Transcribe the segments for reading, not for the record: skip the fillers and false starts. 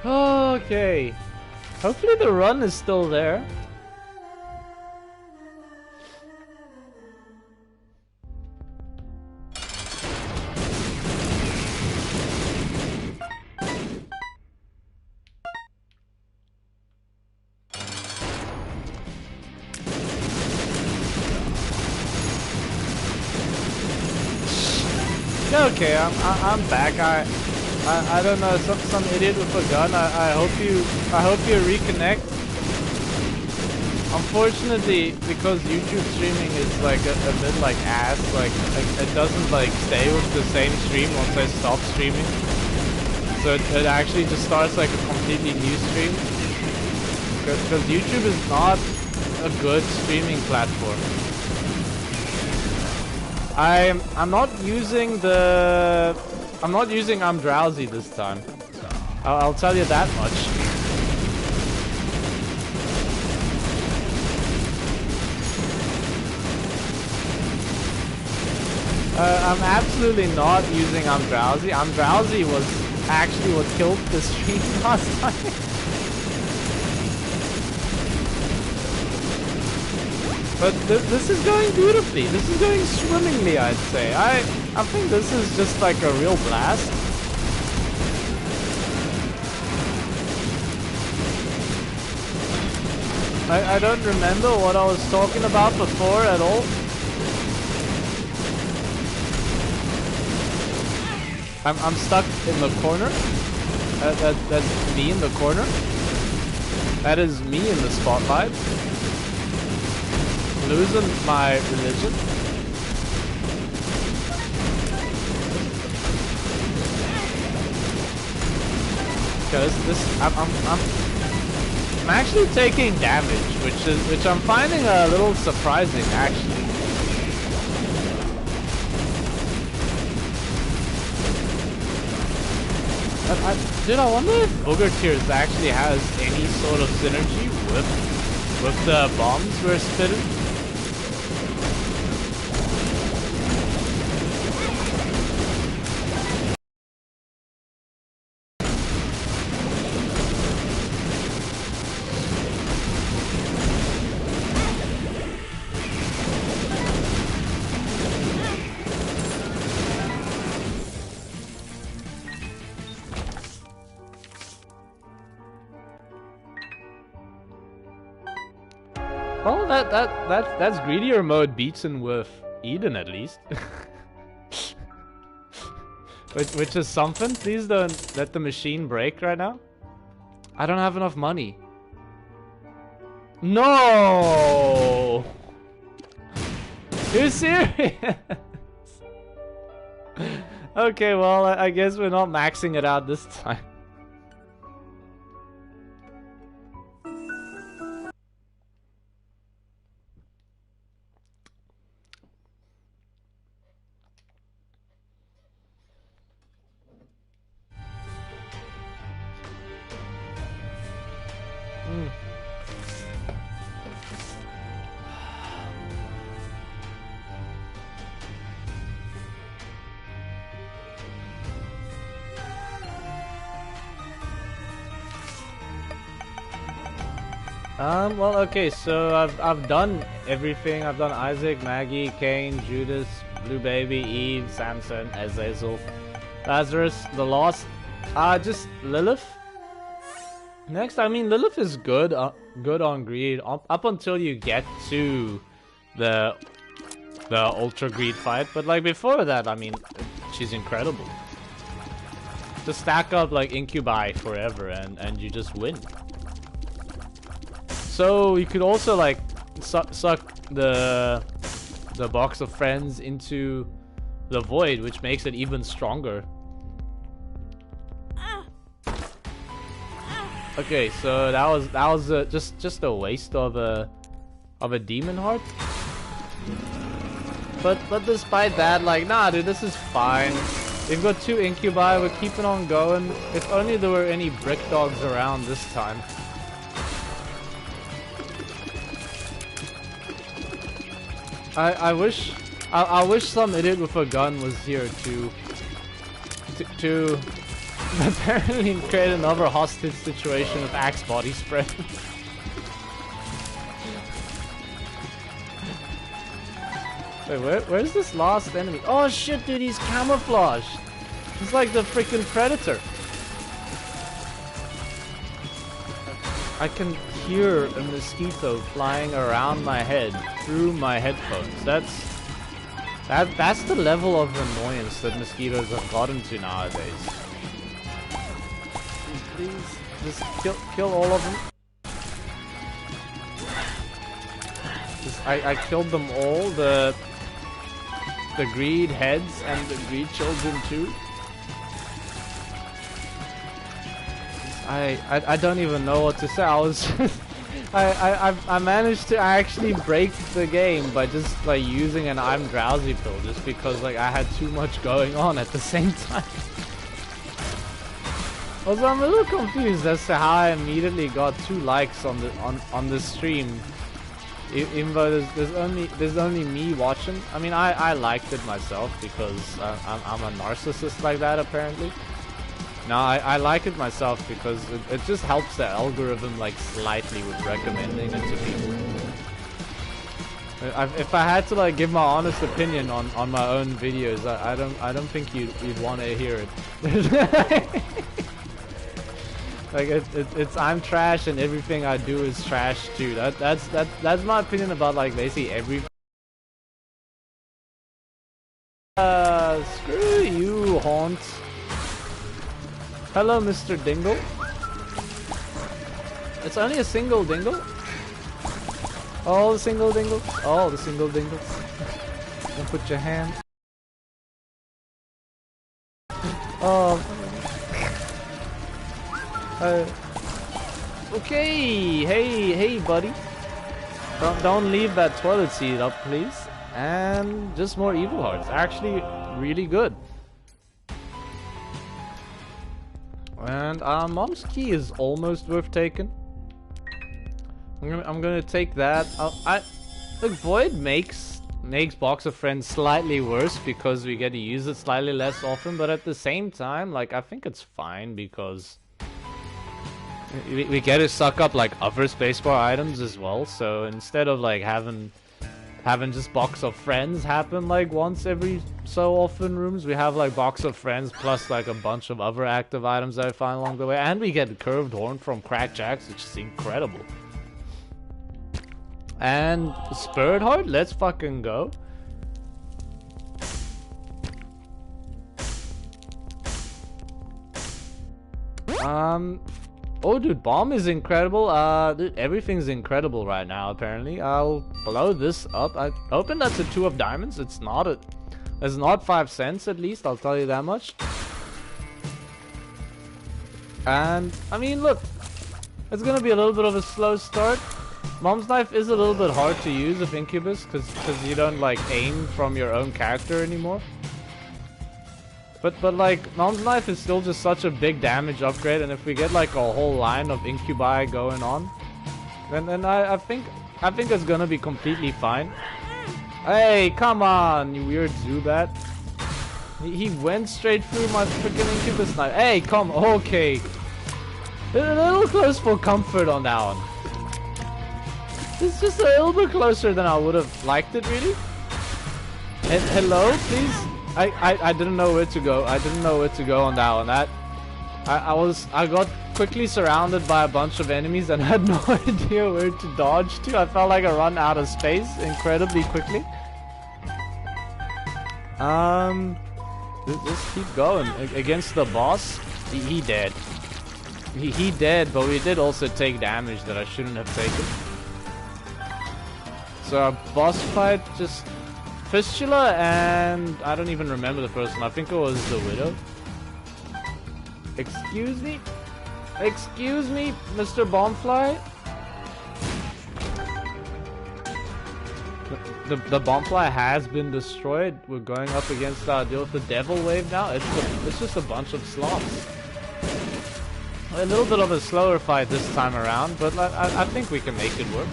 Okay. Hopefully the run is still there. Okay, I'm back. I don't know, some idiot with a gun. I hope you reconnect. Unfortunately, because YouTube streaming is like a bit like ass, like it doesn't like stay with the same stream once I stop streaming. So it actually just starts like a completely new stream. Because YouTube is not a good streaming platform. I'm not using I'm drowsy this time. I'll tell you that much. I'm absolutely not using I'm drowsy. I'm drowsy was actually what killed the stream last time. But this is going beautifully. This is going swimmingly, I'd say. I think this is just like a real blast. I don't remember what I was talking about before at all. I'm stuck in the corner. That's me in the corner. That is me in the spotlight. Losing my religion. Because this, I'm actually taking damage, which I'm finding a little surprising actually. Dude, I wonder if Booger Tears actually has any sort of synergy with the bombs we're spitting. Well, that's Greedier mode beaten with Eden at least. which is something. Please don't let the machine break right now. I don't have enough money. No! You're serious? Okay, well, I guess we're not maxing it out this time. Well, okay, so I've done everything. I've done Isaac, Maggie, Cain, Judas, Blue Baby, Eve, Samson, Azazel, Lazarus, the Lost, just Lilith. Next, I mean, Lilith is good, good on greed up until you get to the Ultra Greed fight. But like before that, I mean, she's incredible. Just stack up like Incubi forever, and you just win. So you could also like suck the box of friends into the void, which makes it even stronger. Okay, so that was just a waste of a demon heart. But despite that, like, nah, dude, this is fine. We've got 2 Incubi. We're keeping on going. If only there were any brick dogs around this time. I wish some idiot with a gun was here to apparently create another hostage situation with axe body spread. Wait, where's this last enemy? Oh shit, dude, he's camouflaged. He's like the freaking predator. I can hear a mosquito flying around my head through my headphones. That's the level of annoyance that mosquitoes have gotten to nowadays. Please, just kill all of them. I killed them all, the greed heads and the greed children too. I don't even know what to say. I was I managed to actually break the game by just like using an I'm drowsy pill, just because like I had too much going on at the same time. Also, I'm a little confused as to how I immediately got 2 likes on the stream, even though there's only me watching. I mean, I liked it myself because I'm a narcissist like that apparently. No, I like it myself because it just helps the algorithm like slightly with recommending it to people. If I had to like give my honest opinion on my own videos, I don't think you'd want to hear it. Like it's I'm trash and everything I do is trash too. That's my opinion about like basically every. Screw you, Haunt. Hello, Mr. Dingle. It's only a single dingle. All the single dingles. All the single dingles. Don't put your hand. Oh. Okay. Hey, buddy. Don't leave that toilet seat up, please. And just more evil hearts. Actually, really good. And Mom's key is almost worth taking. I'm gonna take that. Look, Void makes Box of Friends slightly worse because we get to use it slightly less often, but at the same time, like I think it's fine because we get to suck up like other spacebar items as well. So instead of like having just Box of Friends happen like once every so often rooms, we have like Box of Friends plus like a bunch of other active items that I find along the way, and we get Curved Horn from Crack Jacks, which is incredible. And Spirit Heart, let's fucking go. Oh dude, Bomb is incredible. Dude, everything's incredible right now apparently. I'll blow this up. I opened that's a 2 of diamonds. It's not 5 cents at least, I'll tell you that much. And I mean look, it's gonna be a little bit of a slow start. Mom's Knife is a little bit hard to use with Incubus because you don't like aim from your own character anymore. But like Mom's Knife is still just such a big damage upgrade, and if we get like a whole line of Incubi going on, then I think it's gonna be completely fine. Hey, come on, you weird Zubat. He went straight through my freaking Incubus Knife. Hey, come, okay. A little close for comfort on that one. It's just a little bit closer than I would have liked it, really. And hello, please. I didn't know where to go. I didn't know where to go on that one. I got quickly surrounded by a bunch of enemies and had no idea where to dodge to. I felt like I run out of space incredibly quickly. Just keep going against the boss. He dead. He dead, but we did also take damage that I shouldn't have taken. So our boss fight, just Fistula and I don't even remember the person. I think it was the Widow. Excuse me? Excuse me, Mr. Bombfly? The Bombfly has been destroyed. We're going up against our deal with the Devil Wave now. It's just a bunch of sloths. A little bit of a slower fight this time around, but I think we can make it work.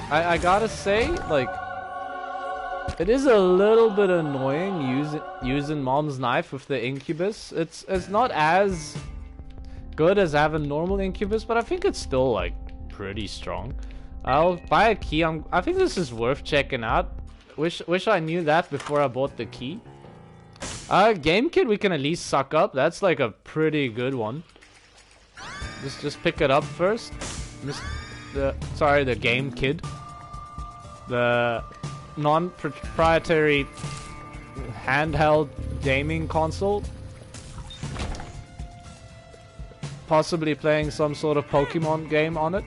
I gotta say, like, It is a little bit annoying using Mom's knife with the incubus. It's not as good as having normal incubus, but I think it's still like pretty strong. I'll buy a key. I think this is worth checking out. Wish I knew that before I bought the key. Game kit we can at least suck up. That's like a pretty good one. Just pick it up first. The game kit. The non-proprietary handheld gaming console. Possibly playing some sort of Pokemon game on it.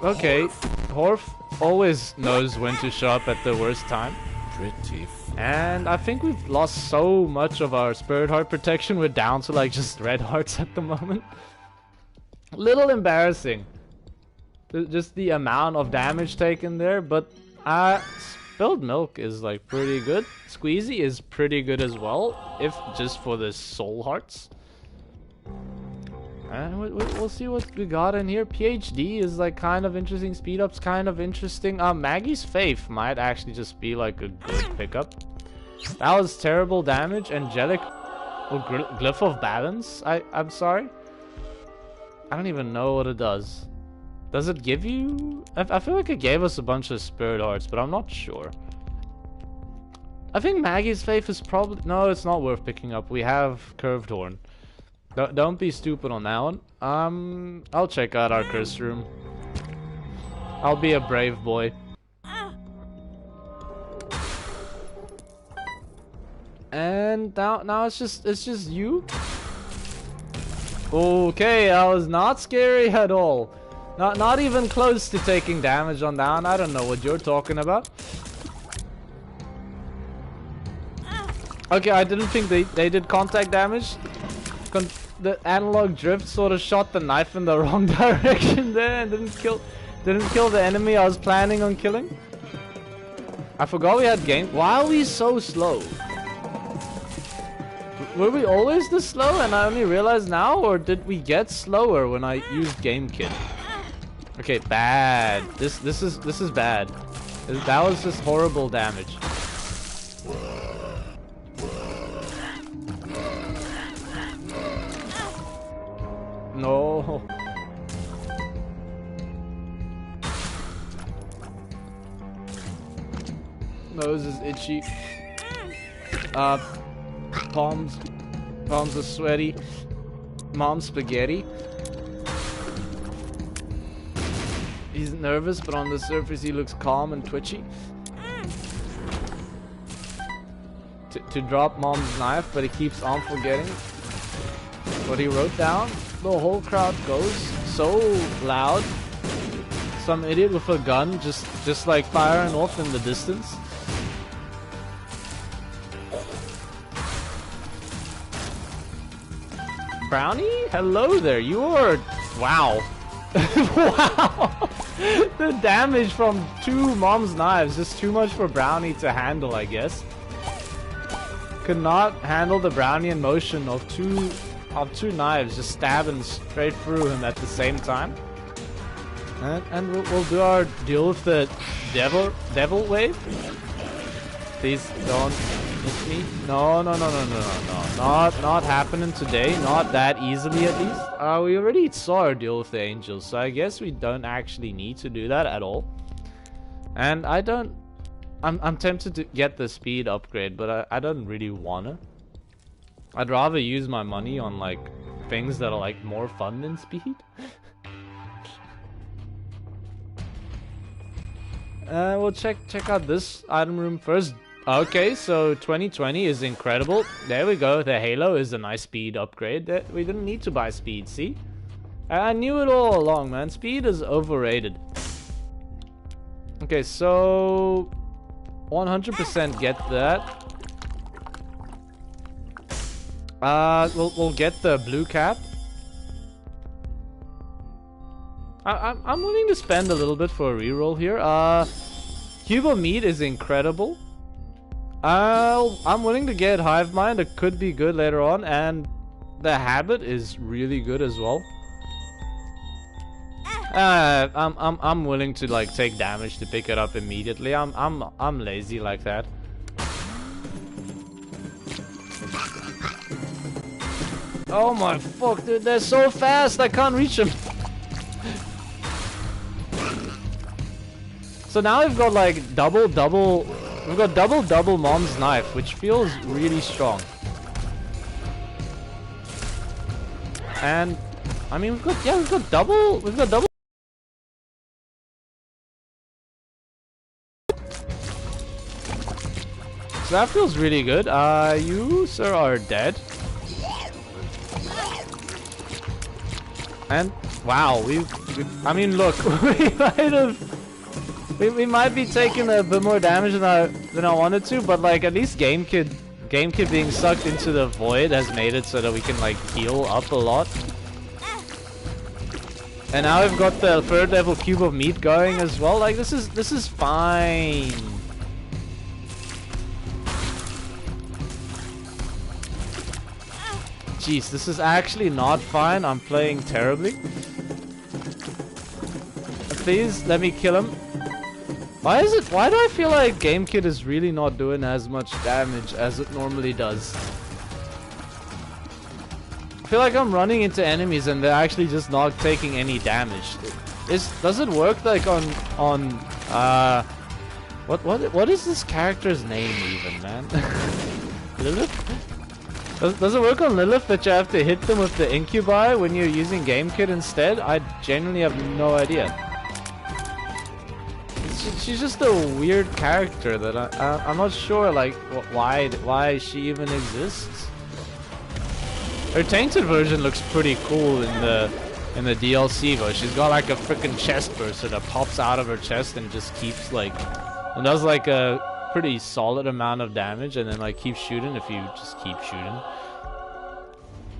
Okay, Horf always knows when to show up at the worst time. Pretty. And I think we've lost so much of our Spirit Heart protection. We're down to like just red hearts at the moment. Little embarrassing. Just the amount of damage taken there, but Spilled Milk is like pretty good. Squeezy is pretty good as well, if just for the soul hearts. And we'll see what we got in here. PhD is like kind of interesting. Speed up's kind of interesting. Maggie's Faith might actually just be like a good pickup. That was terrible damage. Angelic Glyph of Balance. I'm sorry. I don't even know what it does. Does it give you... I feel like it gave us a bunch of Spirit Hearts, but I'm not sure. I think Maggie's Faith is probably... No, it's not worth picking up. We have Curved Horn. Don't be stupid on that one. I'll check out our curse room. I'll be a brave boy. And now it's just you. Okay, that was not scary at all. Not even close to taking damage on that one. I don't know what you're talking about. Okay, I didn't think they did contact damage. The analog drift sort of shot the knife in the wrong direction there and didn't kill the enemy I was planning on killing. I forgot we had game. Why are we so slow? Were we always this slow and I only realized now, or did we get slower when I used game kit? Okay, bad. This is bad. That was just horrible damage. No. Nose is itchy. Palms are sweaty. Mom's spaghetti. He's nervous, but on the surface he looks calm and twitchy. To drop Mom's knife, but he keeps on forgetting what he wrote down. The whole crowd goes so loud. Some idiot with a gun just like firing off in the distance. Brownie? Hello there. You are... Wow. Wow. The damage from 2 Mom's knives is too much for Brownie to handle, I guess. Could not handle the Brownian motion of two knives just stabbing straight through him at the same time. And we'll do our deal with the devil wave. Please don't hit me. No. Not happening today. Not that easily, at least. We already saw our deal with the angels, so I guess we don't actually need to do that at all. And I'm tempted to get the speed upgrade, but I don't really wanna. I'd rather use my money on like things that are like more fun than speed. We'll check out this item room first. Okay, so 2020 is incredible. There we go. The Halo is a nice speed upgrade. We didn't need to buy speed, see? I knew it all along, man. Speed is overrated. Okay, so 100% get that. We'll get the blue cap. I'm willing to spend a little bit for a reroll here. Cube of Meat is incredible. I'm willing to get Hive Mind. It could be good later on, and the Habit is really good as well. I'm willing to like take damage to pick it up immediately. I'm lazy like that. Oh my fuck, dude, they're so fast, I can't reach them. So now we've got like we've got double mom's knife, which feels really strong. And I mean we've got double. So that feels really good. You sir are dead. And wow, I mean look, we might be taking a bit more damage than I wanted to, but like at least Game Kid being sucked into the void has made it so that we can like heal up a lot. And now we've got the 3rd level cube of meat going as well. Like this is fine. Jeez, this is actually not fine. I'm playing terribly. Please let me kill him. Why do I feel like Game Kid is really not doing as much damage as it normally does? I feel like I'm running into enemies and they're actually just not taking any damage. Does it work like on what is this character's name even, man? Lilith? Does it work on Lilith that you have to hit them with the incubi when you're using Game Kid instead? I genuinely have no idea. She's just a weird character that I'm not sure like why she even exists. Her tainted version looks pretty cool in the DLC though. She's got like a freaking chest burster that pops out of her chest and just keeps like and does like a pretty solid amount of damage and then like keep shooting if you just keep shooting.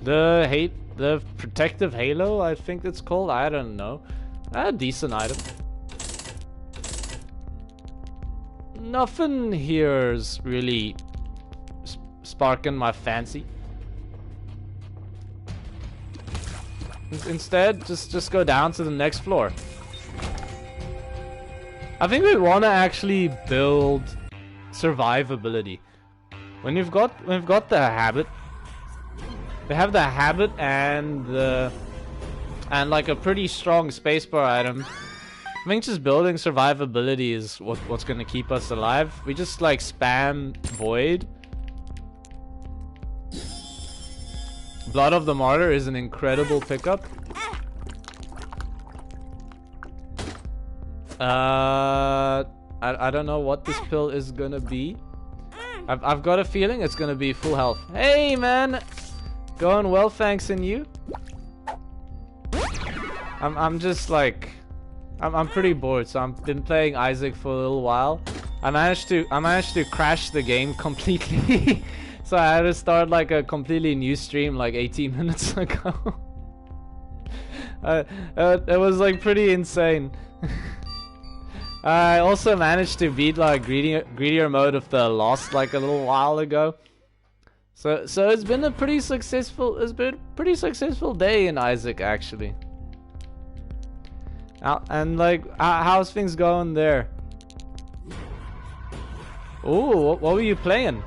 The protective halo, I think it's called. I don't know. A decent item. Nothing here's really sparking my fancy. Instead, just go down to the next floor. I think we want to actually build survivability. When we've got the habit, we have the habit and like a pretty strong spacebar item. I think just building survivability is what's gonna keep us alive. We just like spam void. Blood of the Martyr is an incredible pickup. I don't know what this pill is gonna be. I've got a feeling it's gonna be full health. Hey man, going well, thanks, and you? I'm just like I'm pretty bored, so I've been playing Isaac for a little while. I managed to crash the game completely. So I had to start like a completely new stream like 18 minutes ago. It was like pretty insane. I also managed to beat like greedier mode of the Lost like a little while ago. So it's been a pretty successful day in Isaac actually. And like how's things going there? Ooh, what were you playing?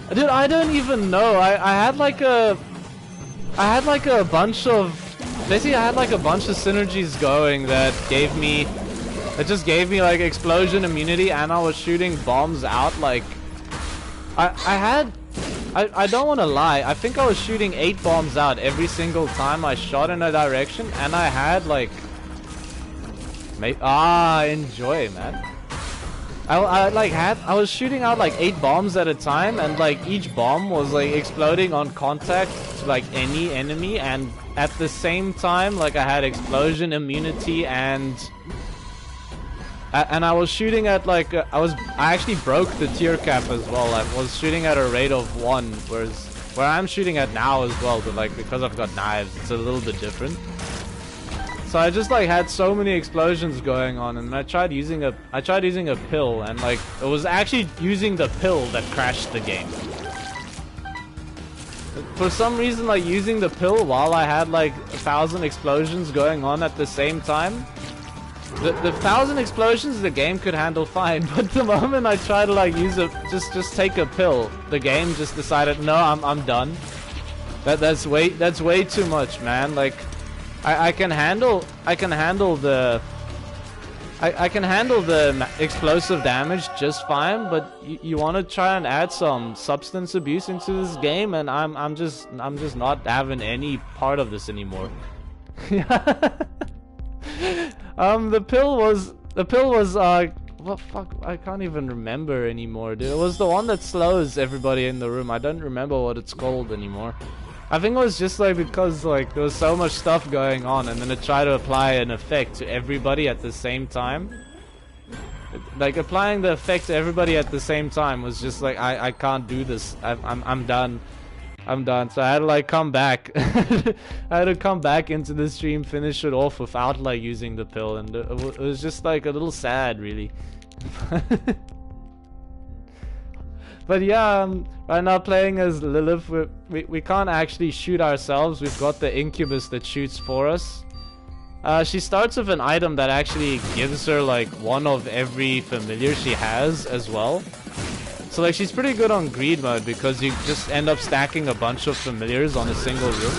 Dude, I don't even know. I had like a bunch of synergies going that just gave me like explosion immunity, and I was shooting bombs out like I don't want to lie, I think I was shooting 8 bombs out every single time I shot in a direction, and I had like enjoy, man. I was shooting out like 8 bombs at a time, and like each bomb was like exploding on contact to like any enemy, and at the same time like I had explosion immunity, and I was shooting at like I actually broke the tier cap as well. I was shooting at a rate of 1, whereas where I'm shooting at now as well, but like because I've got knives, it's a little bit different. So I just like had so many explosions going on, and I tried using a pill, and like it was actually using the pill that crashed the game. For some reason, like using the pill while I had like 1,000 explosions going on at the same time. The 1,000 explosions the game could handle fine, but the moment I try to like use just take a pill, the game just decided no, I'm done. That's way too much, man. Like I can handle the explosive damage just fine, but you want to try and add some substance abuse into this game, and I'm just not having any part of this anymore. The pill was what fuck, I can't even remember anymore, dude. It was the one that slows everybody in the room. I don't remember what it's called anymore. I think it was just like because like there was so much stuff going on, and then it tried to apply an effect to everybody at the same time. Like applying the effect to everybody at the same time was just like I can't do this. I'm done. I'm done. So I had to like come back. I had to come back into the stream, finish it off without like using the pill, and it was just like a little sad, really. But yeah, right now playing as Lilith, we can't actually shoot ourselves. We've got the incubus that shoots for us. She starts with an item that actually gives her like one of every familiar she has as well. So like she's pretty good on greed mode because you just end up stacking a bunch of familiars on a single room.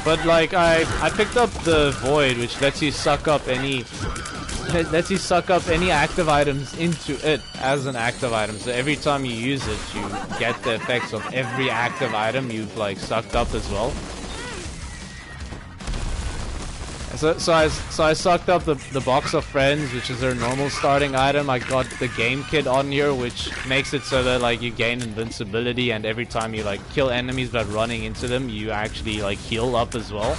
But like I picked up the void, which lets you suck up any active items into it as an active item. So every time you use it, you get the effects of every active item you've like sucked up as well. So I sucked up the box of friends, which is their normal starting item. I got the game kit on here, which makes it so that like you gain invincibility, and every time you like kill enemies by running into them, you actually like heal up as well.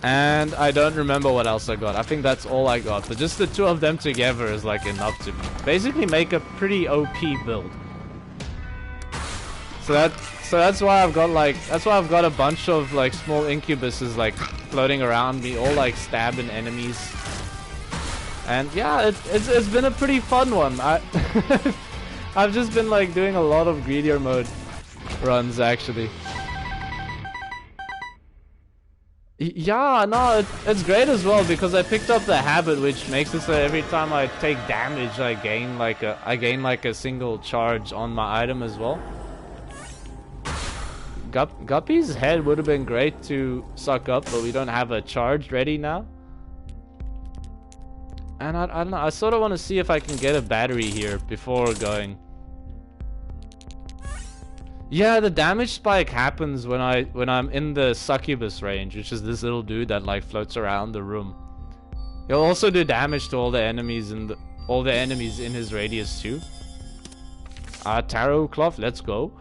And I don't remember what else I got. I think that's all I got. But just the two of them together is like enough to basically make a pretty OP build. So that's why I've got a bunch of like small incubuses like floating around me, all like stabbing enemies. And yeah, it's been a pretty fun one. I've just been like doing a lot of Greedier mode runs actually. Yeah, no, it's great as well because I picked up the habit, which makes it so every time I take damage, I gain like a single charge on my item as well. Guppy's head would have been great to suck up, but we don't have a charge ready now. And I don't know, I sort of want to see if I can get a battery here before going. Yeah, the damage spike happens when I'm in the succubus range, which is this little dude that like floats around the room. He'll also do damage to all the enemies in his radius too. Tarot cloth, let's go.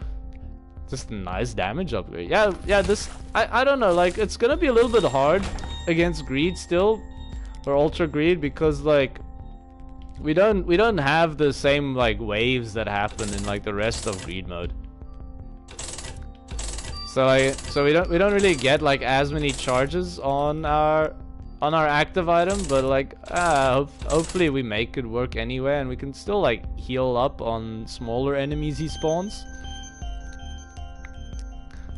Just a nice damage upgrade. Yeah, this I don't know, like it's gonna be a little bit hard against greed still, or ultra greed, because like we don't have the same like waves that happen in like the rest of greed mode. So we don't really get like as many charges on our active item, but like hopefully we make it work anyway, and we can still like heal up on smaller enemies he spawns.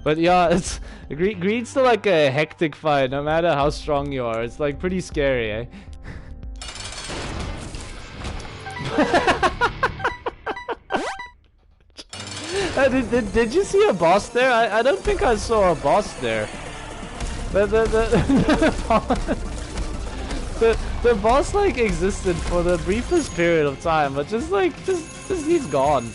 But yeah, it's greed's still like a hectic fight no matter how strong you are. It's like pretty scary, eh? Did you see a boss there? I don't think I saw a boss there. The boss like existed for the briefest period of time, but just he's gone.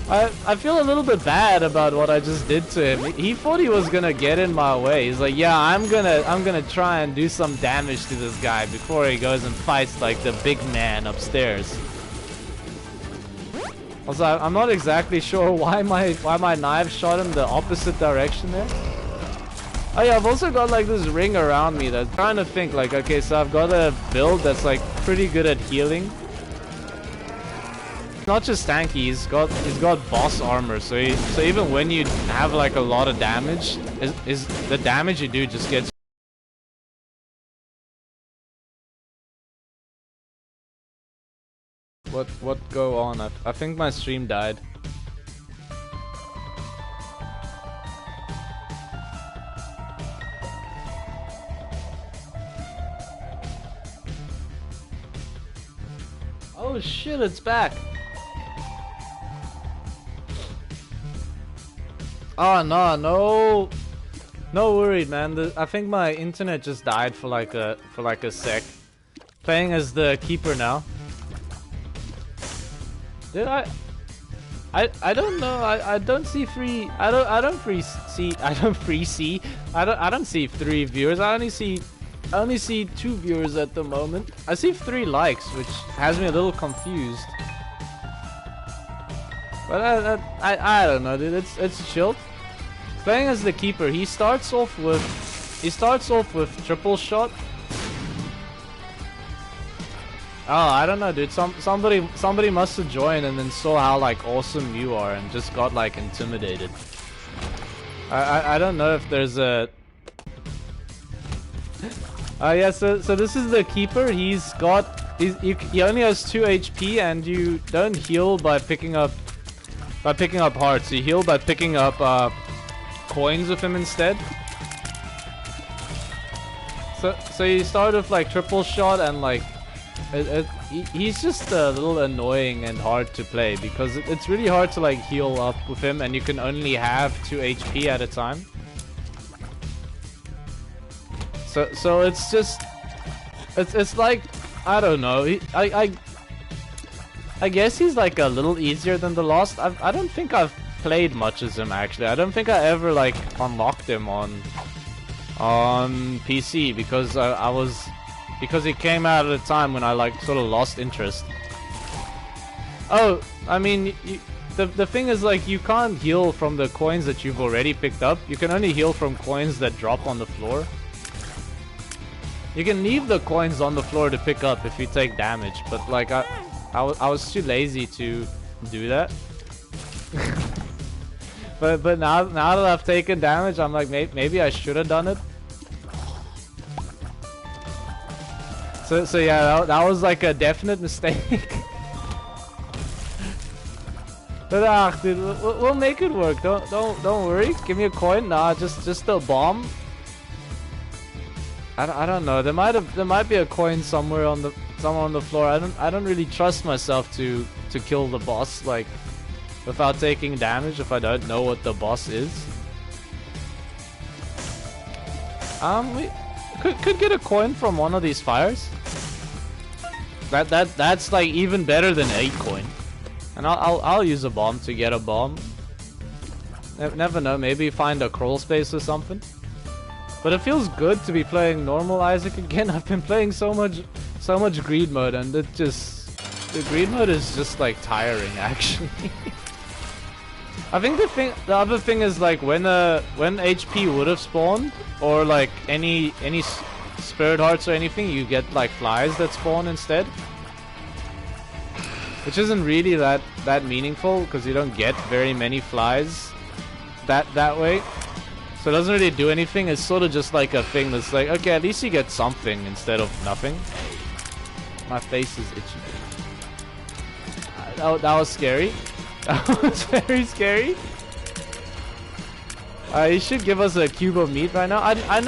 I feel a little bit bad about what I just did to him. He thought he was gonna get in my way. He's like, yeah, I'm gonna try and do some damage to this guy before he goes and fights like the big man upstairs. Also, I'm not exactly sure why my knife shot him the opposite direction there. Oh yeah, I've also got like this ring around me that's trying to think like, okay, so I've got a build that's like pretty good at healing. Not just tanky, he's got boss armor, so even when you have like a lot of damage, is the damage you do just gets. What go on? I think my stream died. shit, it's back. Oh no. No worried, man. I think my internet just died for like a sec. Playing as the keeper now. Did I don't know. I don't see free. I don't see 3 viewers. I only see 2 viewers at the moment. I see 3 likes, which has me a little confused. But I don't know, dude. It's chilled. Playing as the keeper, he starts off with triple shot. Oh, I don't know, dude. Somebody must have joined and then saw how like awesome you are and just got like intimidated. I don't know if there's a. Yeah. So this is the keeper. He only has 2 HP and you don't heal by picking up hearts. You heal by picking up coins with him instead. So you start with like triple shot and like he's just a little annoying and hard to play because it's really hard to like heal up with him and you can only have 2 HP at a time. So it's just it's like I don't know. I guess he's like a little easier than the Lost. I don't think I've played much as him actually. I don't think I ever like unlocked him on PC because because he came out at a time when I like sort of lost interest. Oh, I mean, the thing is like you can't heal from the coins that you've already picked up. You can only heal from coins that drop on the floor. You can leave the coins on the floor to pick up if you take damage, but like I was too lazy to do that. but now that I've taken damage, I'm like maybe I should have done it. So yeah, that was like a definite mistake. But dude, we'll make it work. Don't worry. Give me a coin. Nah, just a bomb. I don't know. There might be a coin somewhere on the floor. I don't really trust myself to kill the boss like without taking damage if I don't know what the boss is. We could get a coin from one of these fires. That's like even better than 8 coin. And I'll use a bomb to get a bomb. Never know. Maybe find a crawl space or something. But it feels good to be playing normal Isaac again. I've been playing so much greed mode, and the greed mode is just like tiring actually. I think the other thing is like when HP would have spawned or like any spirit hearts or anything, you get like flies that spawn instead, which isn't really that meaningful because you don't get very many flies that way. So it doesn't really do anything. It's sort of just like a thing that's like, okay, at least you get something instead of nothing. My face is itchy. That was scary. That was very scary. You should give us a cube of meat right now. I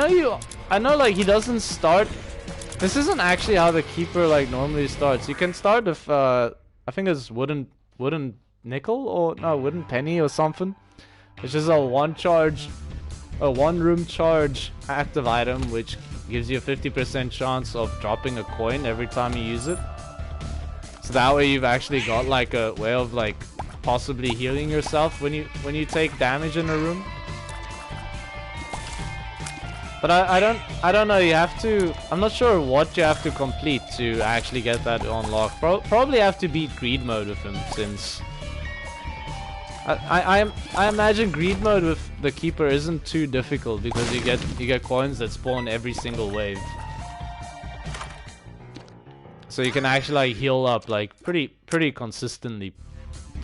know like he doesn't start. This isn't actually how the keeper like normally starts. You can start with I think it's wooden nickel or no wooden penny or something. It's just a 1-room charge active item which gives you a 50% chance of dropping a coin every time you use it. So that way you've actually got like a way of like possibly healing yourself when you take damage in a room. But I don't know, you have to, I'm not sure what you have to complete to actually get that unlocked. Probably have to beat greed mode with him since I imagine greed mode with the keeper isn't too difficult because you get coins that spawn every single wave. So you can actually like heal up like pretty consistently.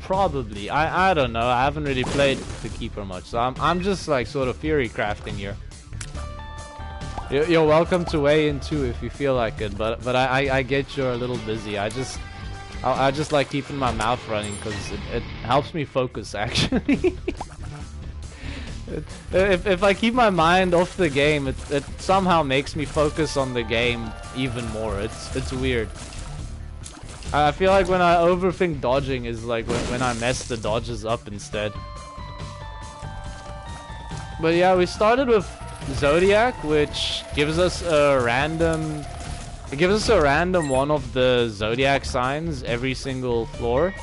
Probably. I don't know. I haven't really played the keeper much, so I'm just like sort of theory crafting here. You're welcome to weigh in too if you feel like it, but I get you're a little busy. I just like keeping my mouth running because it helps me focus actually. If I keep my mind off the game, it somehow makes me focus on the game even more. It's weird. I feel like when I overthink dodging is like when I mess the dodges up instead. But yeah, we started with Zodiac, which gives us a random... It gives us a random one of the Zodiac signs every single floor.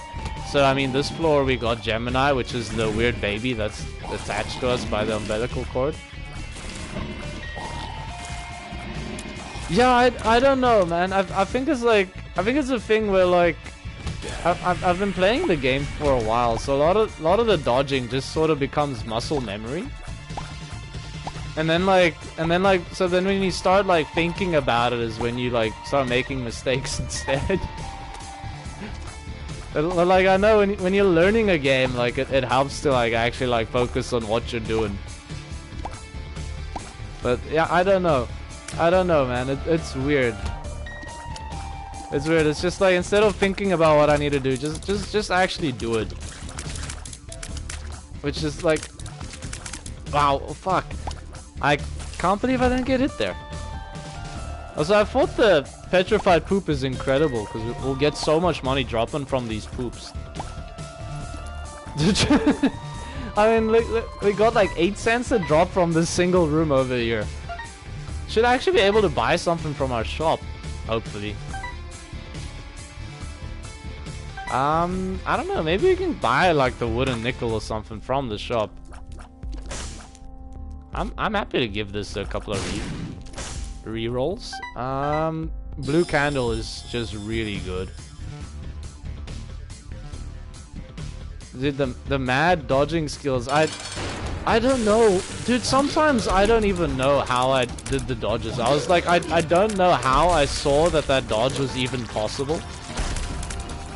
So, I mean, this floor we got Gemini, which is the weird baby that's attached to us by the umbilical cord. Yeah, I don't know, man. I think it's like... I think it's a thing where, like... I've been playing the game for a while, so a lot of the dodging just sort of becomes muscle memory. And then so then when you start like thinking about it is when you like start making mistakes instead. But, like I know when you're learning a game, like it helps to like actually like focus on what you're doing. But yeah, I don't know, man. It's weird. It's weird. It's just like instead of thinking about what I need to do, just actually do it. Which is like, wow, fuck. I can't believe I didn't get hit there. Also, I thought the petrified poop is incredible because we'll get so much money dropping from these poops. I mean, look, we got like 8 cents a drop from this single room over here. Should actually be able to buy something from our shop, hopefully. I don't know. Maybe we can buy like the wooden nickel or something from the shop. I'm happy to give this a couple of re-rolls. Blue candle is just really good. Dude, the mad dodging skills, I don't know. Dude, sometimes I don't even know how I did the dodges. I was like, I don't know how I saw that dodge was even possible.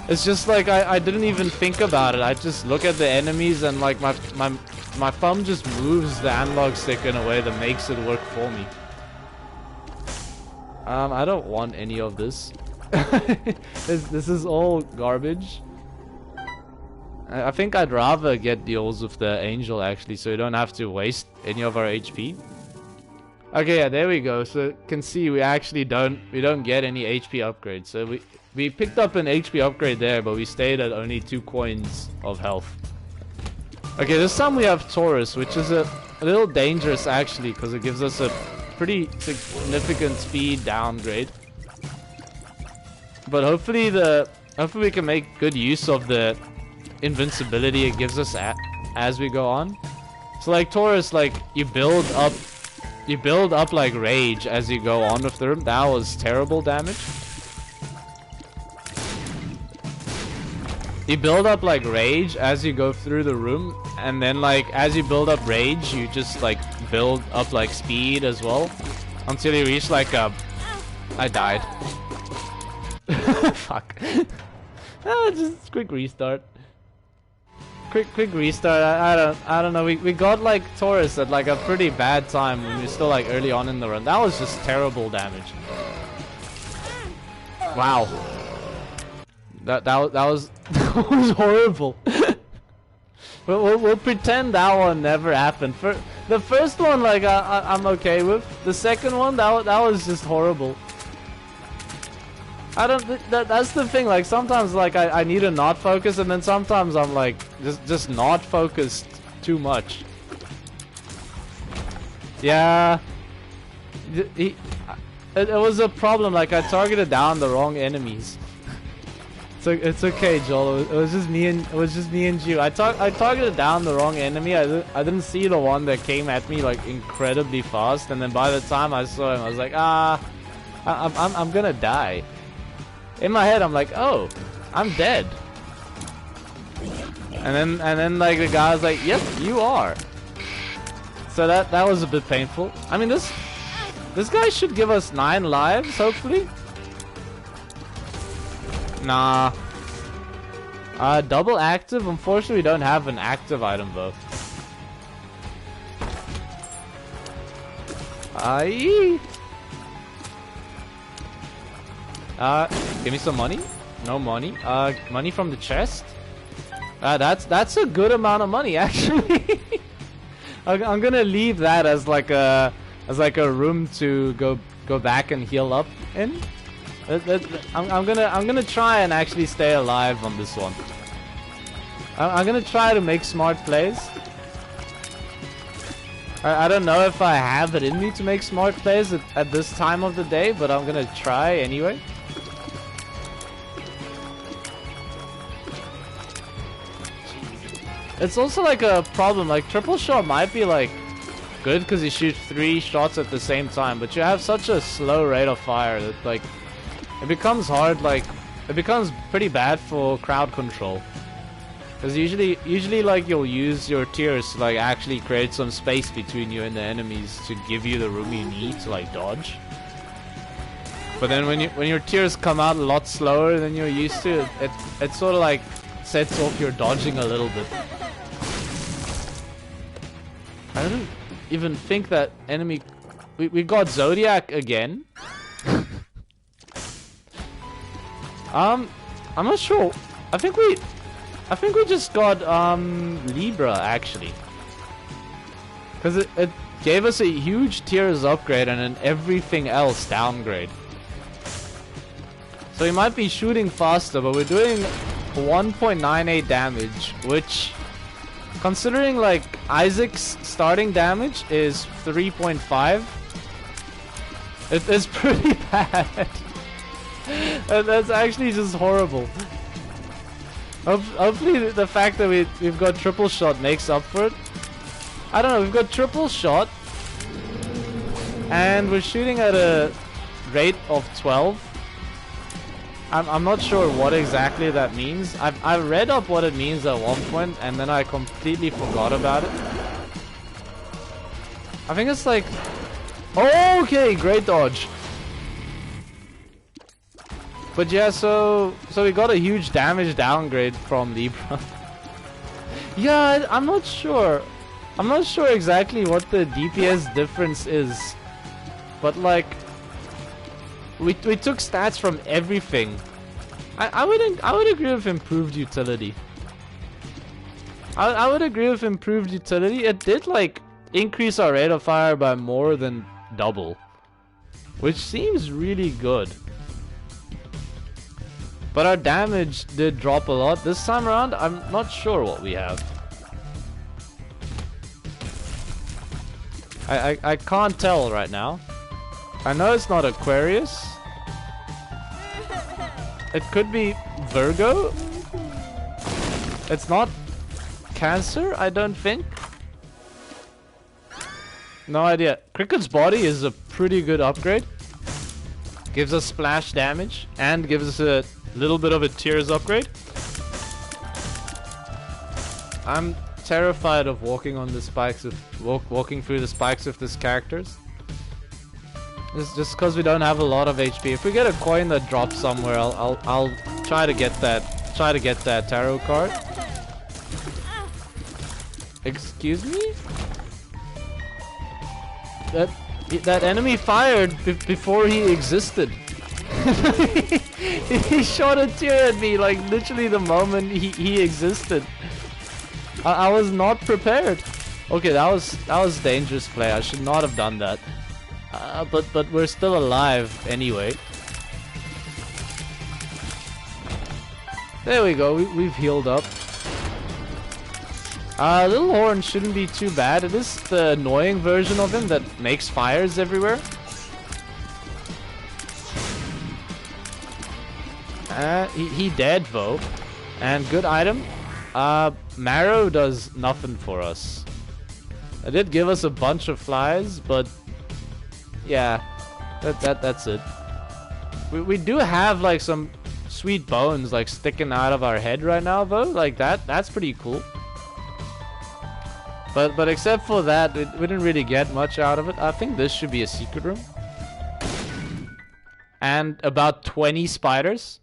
It's just like I didn't even think about it. I just look at the enemies and like my thumb just moves the analog stick in a way that makes it work for me. I don't want any of this. This is all garbage. I think I'd rather get deals with the angel actually, so we don't have to waste any of our HP. Okay, yeah, there we go. So you can see we actually don't get any HP upgrades. So we picked up an HP upgrade there, but we stayed at only 2 coins of health. Okay, this time we have Taurus, which is a little dangerous actually, because it gives us a pretty significant speed downgrade. But hopefully we can make good use of the invincibility it gives us as we go on. So like Taurus, like you build up like rage as you go on with the room. That was terrible damage. You build up like rage as you go through the room, and then like as you build up rage, you just like build up like speed as well, until you reach like I died. Fuck. Just quick restart. Quick restart. I don't know. We got like Taurus at like a pretty bad time when we were still like early on in the run. That was just terrible damage. Wow. That was that was horrible. We'll pretend that one never happened. For the first one, like I'm okay with. The second one, that was just horrible. I don't. That's the thing. Like sometimes, like I need to not focus, and then sometimes I'm like just not focused too much. Yeah. It was a problem. Like I targeted down the wrong enemies. So it's okay, Joel. It was just me and you. I targeted down the wrong enemy. I didn't see the one that came at me like incredibly fast, and then by the time I saw him, I was like, I'm gonna die. In my head, I'm like, oh, I'm dead. And then like the guy was like, yep, you are. So that was a bit painful. I mean, this guy should give us 9 lives, hopefully. Nah. Double active? Unfortunately, we don't have an active item though. Aye. Give me some money. No money. Money from the chest. That's a good amount of money actually. I'm gonna leave that as like a room to go back and heal up in. I'm gonna try and actually stay alive on this one. I'm gonna try to make smart plays. I don't know if I have it in me to make smart plays at this time of the day, but I'm gonna try anyway. It's also like a problem, like triple shot might be like good because you shoot 3 shots at the same time, but you have such a slow rate of fire that like it becomes hard, like it becomes pretty bad for crowd control. Because usually like you'll use your tears to like actually create some space between you and the enemies to give you the room you need to like dodge. But then when your tears come out a lot slower than you're used to, it sort of like sets off your dodging a little bit. I don't even think that enemy... We got Zodiac again. I'm not sure. I think we just got Libra actually. Because it gave us a huge tiers upgrade and an everything else downgrade. So we might be shooting faster, but we're doing 1.98 damage, which... considering like Isaac's starting damage is 3.5, it's pretty bad. That's actually just horrible. Hopefully the fact that we've got triple shot makes up for it. I don't know, we've got triple shot and we're shooting at a rate of 12. I'm not sure what exactly that means. I read up what it means at one point and then I completely forgot about it. I think it's like... oh, okay, great dodge. But yeah, so we got a huge damage downgrade from Libra. Yeah, I'm not sure. I'm not sure exactly what the DPS difference is. But like... We took stats from everything. I would agree with improved utility. I would agree with improved utility. It did like increase our rate of fire by more than double, which seems really good. But our damage did drop a lot this time around. I'm not sure what we have. I can't tell right now. I know it's not Aquarius. It could be Virgo. It's not Cancer, I don't think. No idea. Cricket's body is a pretty good upgrade. Gives us splash damage and gives us a little bit of a tears upgrade. I'm terrified of walking on the spikes of walking through the spikes of these characters. It's just because we don't have a lot of HP. If we get a coin that drops somewhere, I'll try to get that. Try to get that tarot card. Excuse me? That enemy fired before he existed. He shot a tear at me like literally the moment he existed. I was not prepared. Okay, that was dangerous play. I should not have done that. But we're still alive anyway. There we go. We've healed up. Little Horn shouldn't be too bad. It is the annoying version of him that makes fires everywhere. He dead though, and good item. Marrow does nothing for us. It did give us a bunch of flies, but yeah, that's it. We do have like some sweet bones like sticking out of our head right now though. Like that's pretty cool. But except for that, we didn't really get much out of it. I think this should be a secret room. And about 20 spiders.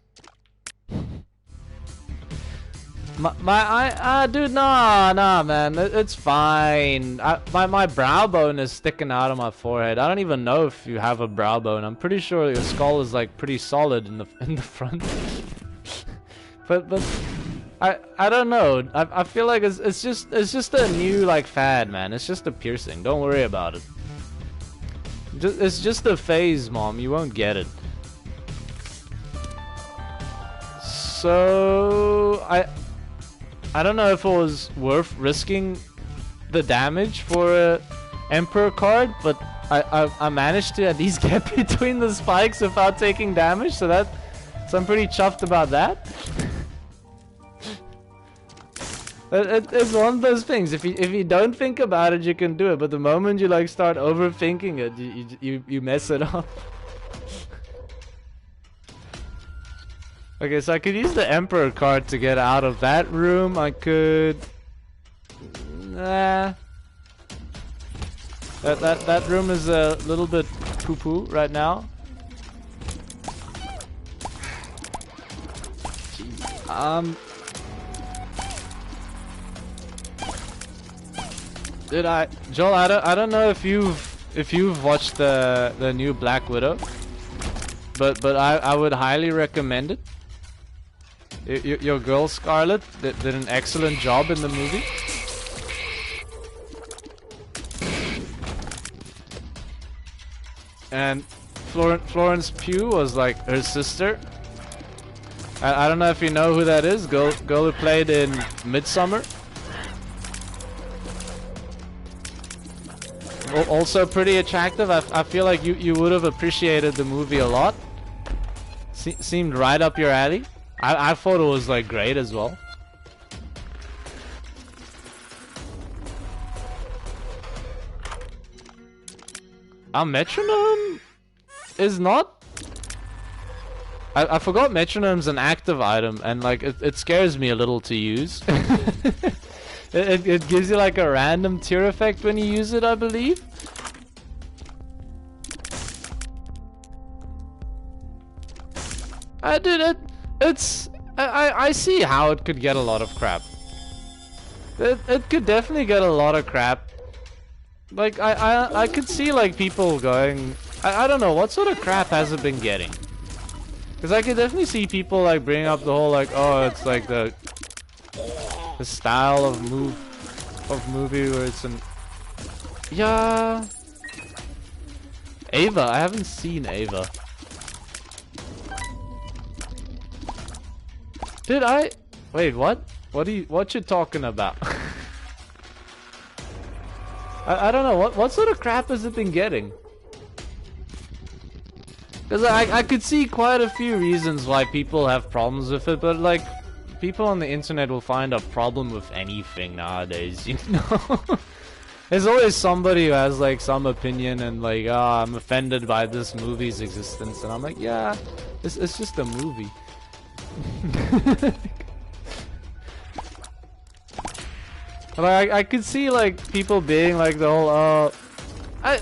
Dude, nah, man, it's fine. My brow bone is sticking out of my forehead. I don't even know if you have a brow bone. I'm pretty sure your skull is like pretty solid in the front. but I don't know. I feel like it's just a new like fad, man. It's just a piercing. Don't worry about it. It's just a phase, mom. You won't get it. So I don't know if it was worth risking the damage for a Emperor card, but I managed to at least get between the spikes without taking damage, so I'm pretty chuffed about that. It's one of those things. If you don't think about it, you can do it. But the moment you like start overthinking it, you mess it up. Okay, so I could use the Emperor card to get out of that room. I could. Nah. That room is a little bit poo-poo right now. Joel? I don't know if you've watched the new Black Widow, but I would highly recommend it. Your girl Scarlett did an excellent job in the movie. And Florence Pugh was like her sister. I don't know if you know who that is. Girl who played in Midsommar. Also pretty attractive. I feel like you would have appreciated the movie a lot. Seemed right up your alley. I thought it was like great as well. Our metronome is not. I forgot metronome's an active item, and like it scares me a little to use. It gives you like a random tear effect when you use it, I believe. I did it. I see how it could get a lot of crap. It could definitely get a lot of crap. Like I could see like people going. I don't know what sort of crap has it been getting. Because I could definitely see people like bring up the whole like, oh, it's like the style of movie where it's an Ava. I haven't seen Ava. Did I? Wait, what? What you talking about? I don't know what sort of crap has it been getting? Because I could see quite a few reasons why people have problems with it, but like people on the internet will find a problem with anything nowadays, you know? There's always somebody who has like some opinion and like, oh, I'm offended by this movie's existence, and I'm like, yeah, it's just a movie. Like I could see like people being like the whole I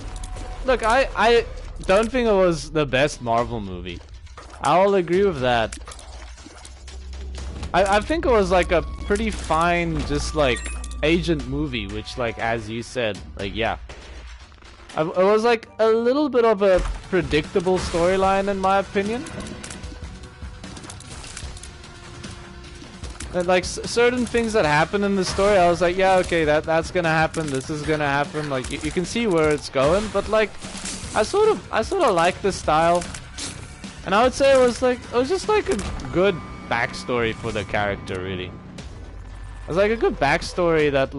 don't think it was the best Marvel movie. I'll agree with that. I think it was like a pretty fine just like agent movie, which like as you said, like yeah. It was like a little bit of a predictable storyline in my opinion. And like certain things that happen in the story, I was like, yeah, okay, that's gonna happen. This is gonna happen. Like you can see where it's going, but like, I sort of like the style, and I would say it was just like a good backstory for the character. Really, it was like a good backstory that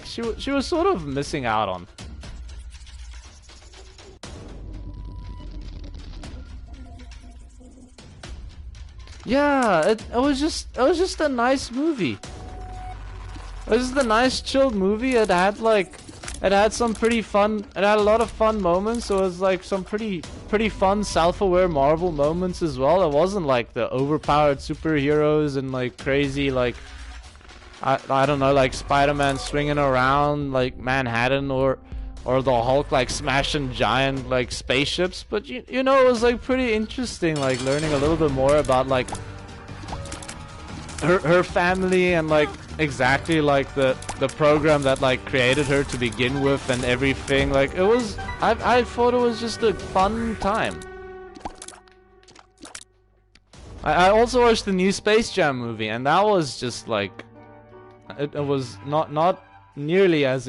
she was sort of missing out on. Yeah, it was just a nice movie. It was just a nice chilled movie. It had some pretty fun. It had a lot of fun moments. It was like some pretty fun self-aware Marvel moments as well. It wasn't like the overpowered superheroes and like crazy like I don't know, like Spider-Man swinging around like Manhattan or the Hulk like smashing giant like spaceships, but you know, it was like pretty interesting, like learning a little bit more about like her family and like exactly like the program that like created her to begin with and everything. Like it was, I thought it was just a fun time. I also watched the new Space Jam movie, and that was just like it was not nearly as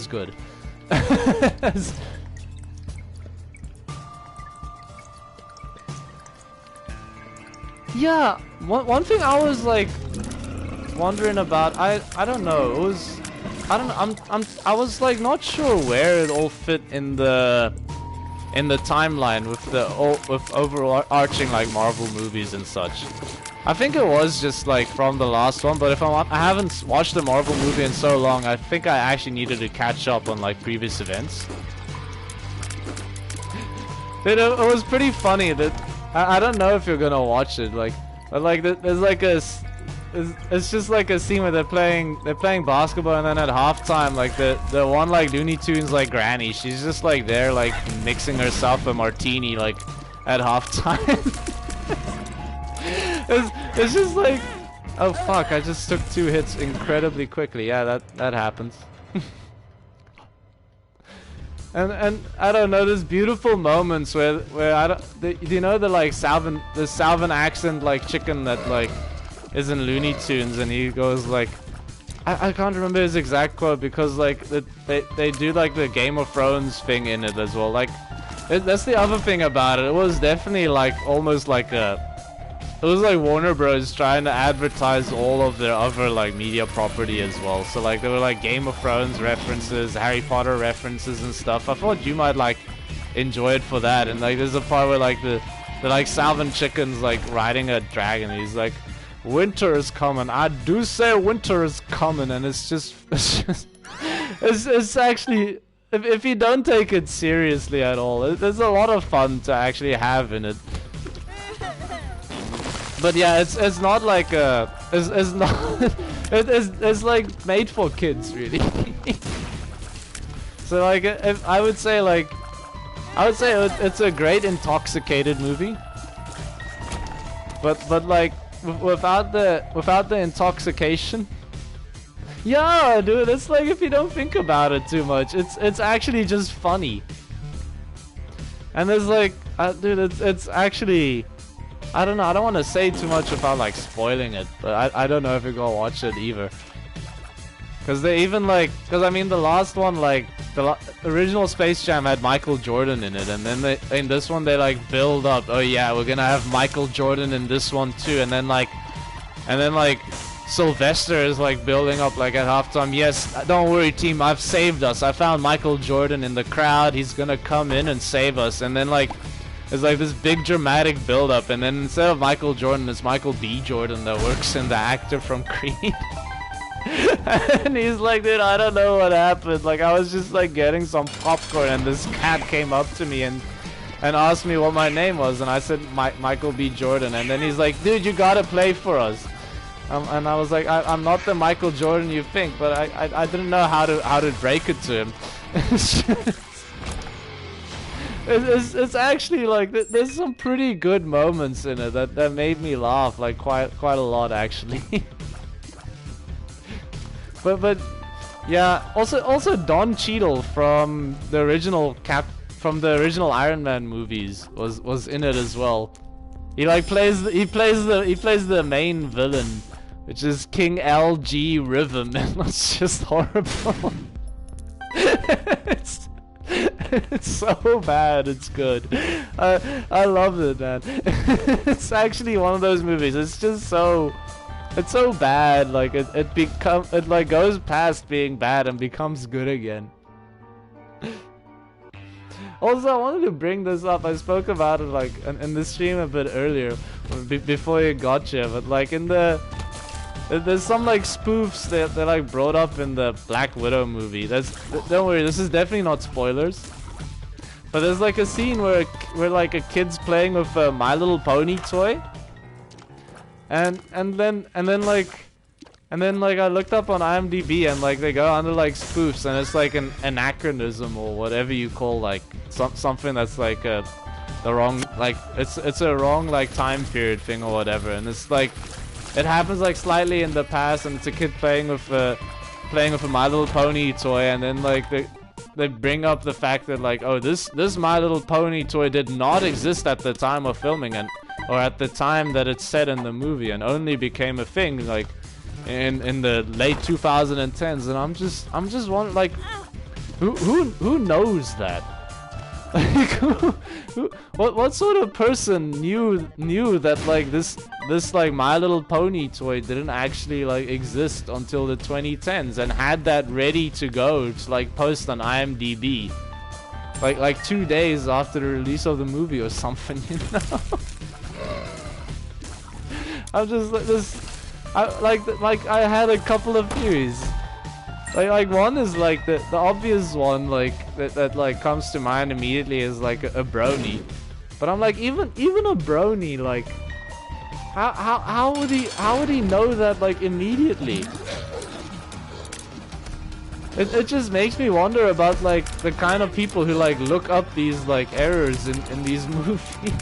good. Yeah, one thing I was like wondering about, I don't know, it was, I don't know, I was like not sure where it all fit in the timeline with with overarching like Marvel movies and such. I think it was just like from the last one, but if I haven't watched the Marvel movie in so long, I think I actually needed to catch up on like previous events. It was pretty funny that I don't know if you're gonna watch it, like, but like there's like it's just like a scene where they're playing basketball, and then at halftime, like the one like Looney Tunes like granny, she's just like there like mixing herself a martini like at halftime. it's just like, oh fuck, I just took 2 hits incredibly quickly. Yeah, that happens. And I don't know, there's beautiful moments where I don't, do you know the like Salvin accent like chicken that like is in Looney Tunes, and he goes like, I can't remember his exact quote because like they do like the Game of Thrones thing in it as well. Like that's the other thing about it. It was definitely like almost like it was like Warner Bros trying to advertise all of their other like media property as well. So like there were like Game of Thrones references, Harry Potter references and stuff. I thought you might like enjoy it for that. And like there's a part where like the like Salvin chicken's like riding a dragon. He's like, winter is coming. I do say winter is coming, and it's actually, if you don't take it seriously at all, there's a lot of fun to actually have in it. But yeah, it's not like it's not it's like made for kids really. So like I would say it's a great intoxicated movie. But like without the intoxication. Yeah, dude, it's like if you don't think about it too much, it's actually just funny. And there's like, dude, it's actually, I don't know, I don't want to say too much without like spoiling it, but I don't know if you're gonna watch it either. Cause they even like, cause I mean the last one, like the original Space Jam had Michael Jordan in it, and then in this one they like build up, oh yeah, we're gonna have Michael Jordan in this one too, and then like Sylvester is like building up like at halftime, yes, don't worry team, I've saved us, I found Michael Jordan in the crowd, he's gonna come in and save us, and then like it's like this big dramatic build up, and then instead of Michael Jordan, it's Michael B. Jordan that works in, the actor from Creed. And he's like, dude, I don't know what happened, like I was just like getting some popcorn and this cat came up to me and asked me what my name was, and I said Michael B. Jordan, and then he's like, dude, you gotta play for us. And I was like, I'm not the Michael Jordan you think, but I didn't know how to break it to him. It's actually like there's some pretty good moments in it that made me laugh like quite a lot actually. but yeah, also Don Cheadle from the original Iron Man movies was in it as well. He like plays the main villain, which is King LG Rhythm, and it's just horrible. It's so bad, it's good. I love it, man. It's actually one of those movies. It's just so, it's so bad. Like it like goes past being bad and becomes good again. Also, I wanted to bring this up. I spoke about it like in the stream a bit earlier, before you got here. But like there's some like spoofs that like brought up in the Black Widow movie. Don't worry, this is definitely not spoilers. But there's like a scene where like a kid's playing with a My Little Pony toy, and then I looked up on IMDb, and like they go under like spoofs, and it's like an anachronism or whatever you call like something that's like the wrong, like it's a wrong like time period thing or whatever, and it's like it happens like slightly in the past, and it's a kid playing with a My Little Pony toy, and then like they bring up the fact that like, oh, this My Little Pony toy did not exist at the time of filming, or at the time that it's set in the movie, and only became a thing like in the late 2010s, and I'm just wondering like, who knows that? Like, what sort of person knew that like this like My Little Pony toy didn't actually like exist until the 2010s and had that ready to go to like post on IMDb, like 2 days after the release of the movie or something, you know? I'm just like this. I had a couple of theories. Like one is like the obvious one, like that like comes to mind immediately is like a brony, but I'm like even a brony, like how would he know that like immediately? It just makes me wonder about like the kind of people who like look up these like errors in these movies.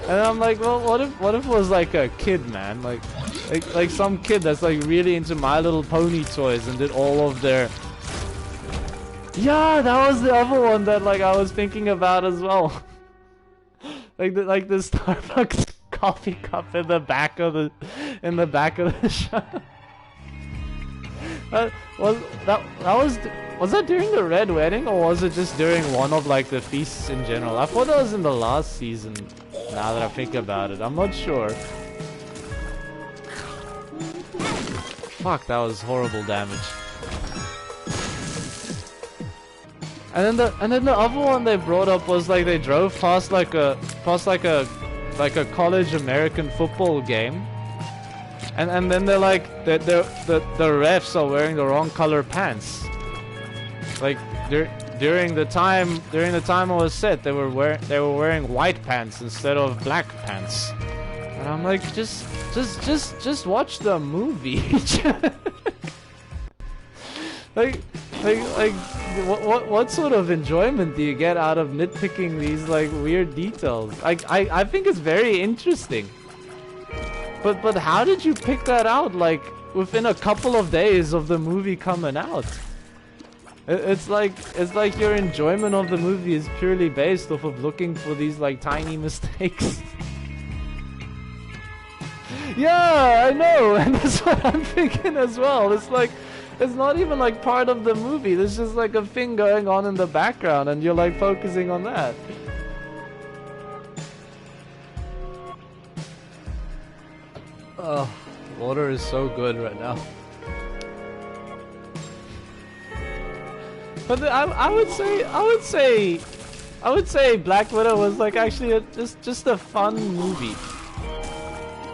And I'm like, well, what if it was like a kid, man, like some kid that's like really into My Little Pony toys and did all of their... Yeah, that was the other one that like I was thinking about as well. like the Starbucks coffee cup in the back of the shop. Was that during the Red Wedding, or was it just during one of like the feasts in general? I thought that was in the last season. Now that I think about it, I'm not sure. Fuck, that was horrible damage. And then the other one they brought up was like they drove past like a college American football game, and then they're like the refs are wearing the wrong color pants. Like during the time it was set, they were wearing white pants instead of black pants. And I'm like, just watch the movie. like what sort of enjoyment do you get out of nitpicking these like weird details? I think it's very interesting. But how did you pick that out like within a couple of days of the movie coming out? It's like your enjoyment of the movie is purely based off of looking for these like tiny mistakes. Yeah, I know, and that's what I'm thinking as well. It's like, it's not even like part of the movie. There's just like a thing going on in the background and you're like focusing on that. Oh, water is so good right now. But I would say Black Widow was like actually just a fun movie.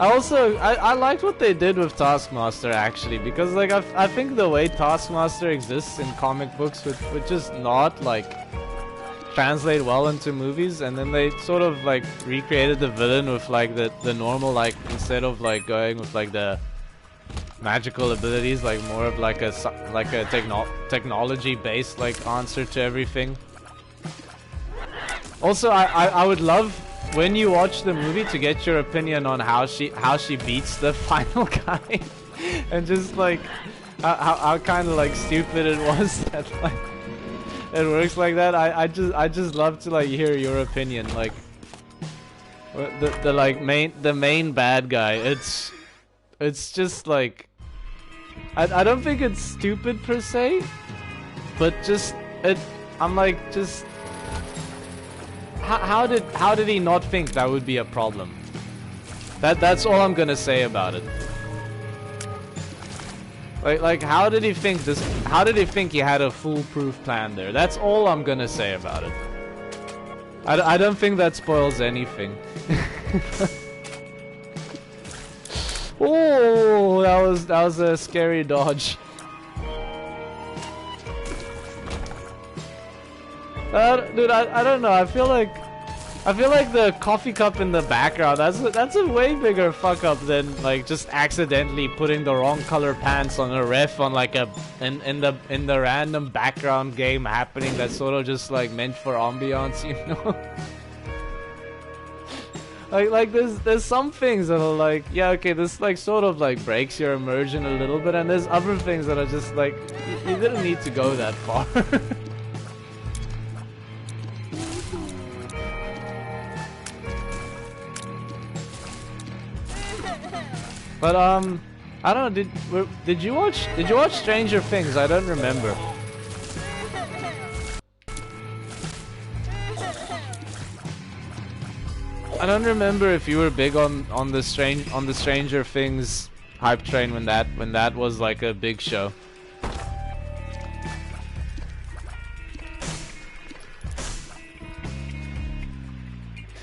I liked what they did with Taskmaster actually, because like I think the way Taskmaster exists in comic books would just not like translate well into movies, and then they sort of like recreated the villain with like the normal, like instead of like going with like the magical abilities, like more of like a technology based like answer to everything. Also, I would love when you watch the movie to get your opinion on how she beats the final guy, and just like how kind of like stupid it was that like it works like that. I just love to like hear your opinion, like the main bad guy. It's just like I don't think it's stupid per se, but just I'm like, just how did he not think that would be a problem? That's all I'm gonna say about it. Like how did he think this? How did he think he had a foolproof plan there? That's all I'm gonna say about it. I don't think that spoils anything. Oh, that was a scary dodge. Dude, I don't know. I feel like the coffee cup in the background, that's a way bigger fuck up than like just accidentally putting the wrong color pants on a ref on like in the random background game happening that's sort of just like meant for ambiance, you know? like there's some things that are like, yeah, okay, this like sort of like breaks your immersion a little bit, and there's other things that are just like you didn't need to go that far. But I don't know. Did you watch Stranger Things? I don't remember. I don't remember if you were big on the Stranger Things hype train when that was like a big show.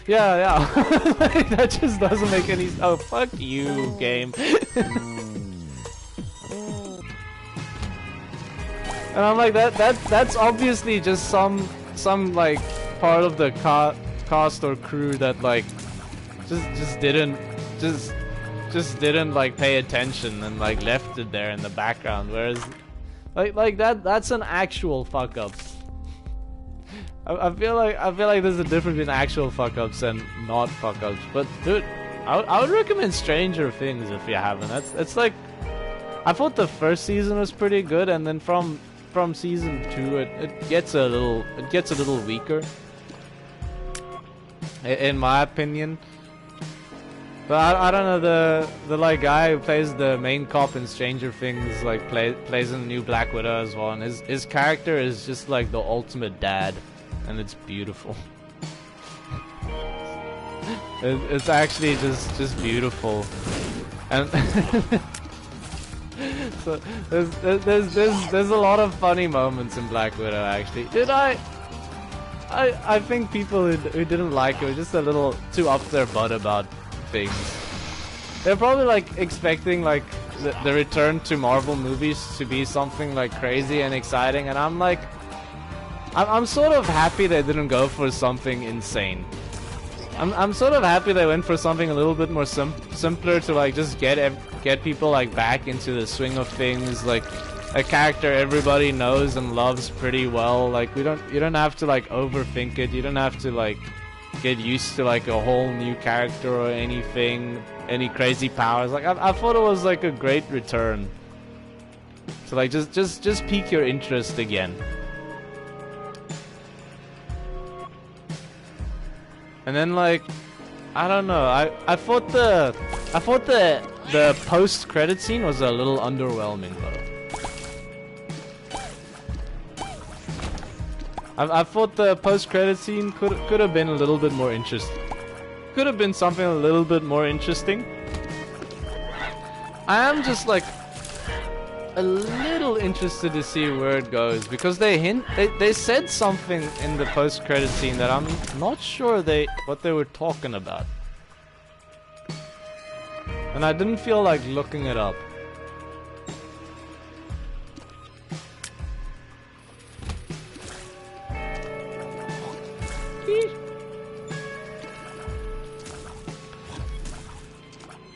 Yeah, yeah. Like, that just doesn't make any. Oh, fuck you, game. And I'm like, that's obviously just some like part of the cast or crew that like just didn't like pay attention and like left it there in the background. Whereas like that's an actual fuck up. I feel like there's a difference between actual fuck ups and not fuck ups. But dude, I would recommend Stranger Things if you haven't. It's like, I thought the first season was pretty good, and then from season 2 it gets a little weaker, in my opinion. But I don't know, the like guy who plays the main cop in Stranger Things like plays in the new Black Widow as well, and his character is just like the ultimate dad, and it's beautiful. It's actually just beautiful, and so there's a lot of funny moments in Black Widow actually. I think people who didn't like it were just a little too up their butt about things. They're probably like expecting like the return to Marvel movies to be something like crazy and exciting, and I'm like, I'm sort of happy they didn't go for something insane. I'm sort of happy they went for something a little bit more simpler to like just get people like back into the swing of things, like a character everybody knows and loves pretty well. Like you don't have to like overthink it. You don't have to like get used to like a whole new character or anything, any crazy powers. Like I thought it was like a great return. So like just pique your interest again. And then like, I don't know, I thought the post-credit scene was a little underwhelming though. I thought the post-credit scene could have been a little bit more interesting. Could have been something a little bit more interesting. I am just like a little interested to see where it goes, because they said something in the post-credit scene that I'm not sure what they were talking about, and I didn't feel like looking it up.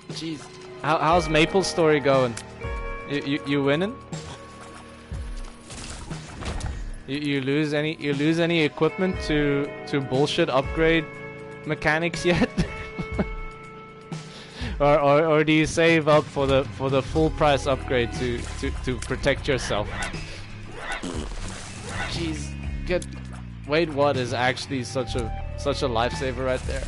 Jeez, how's Maple Story going? You winning? You lose any equipment to bullshit upgrade mechanics yet? or do you save up for the full price upgrade to protect yourself? Jeez, wait, what is actually such a lifesaver right there?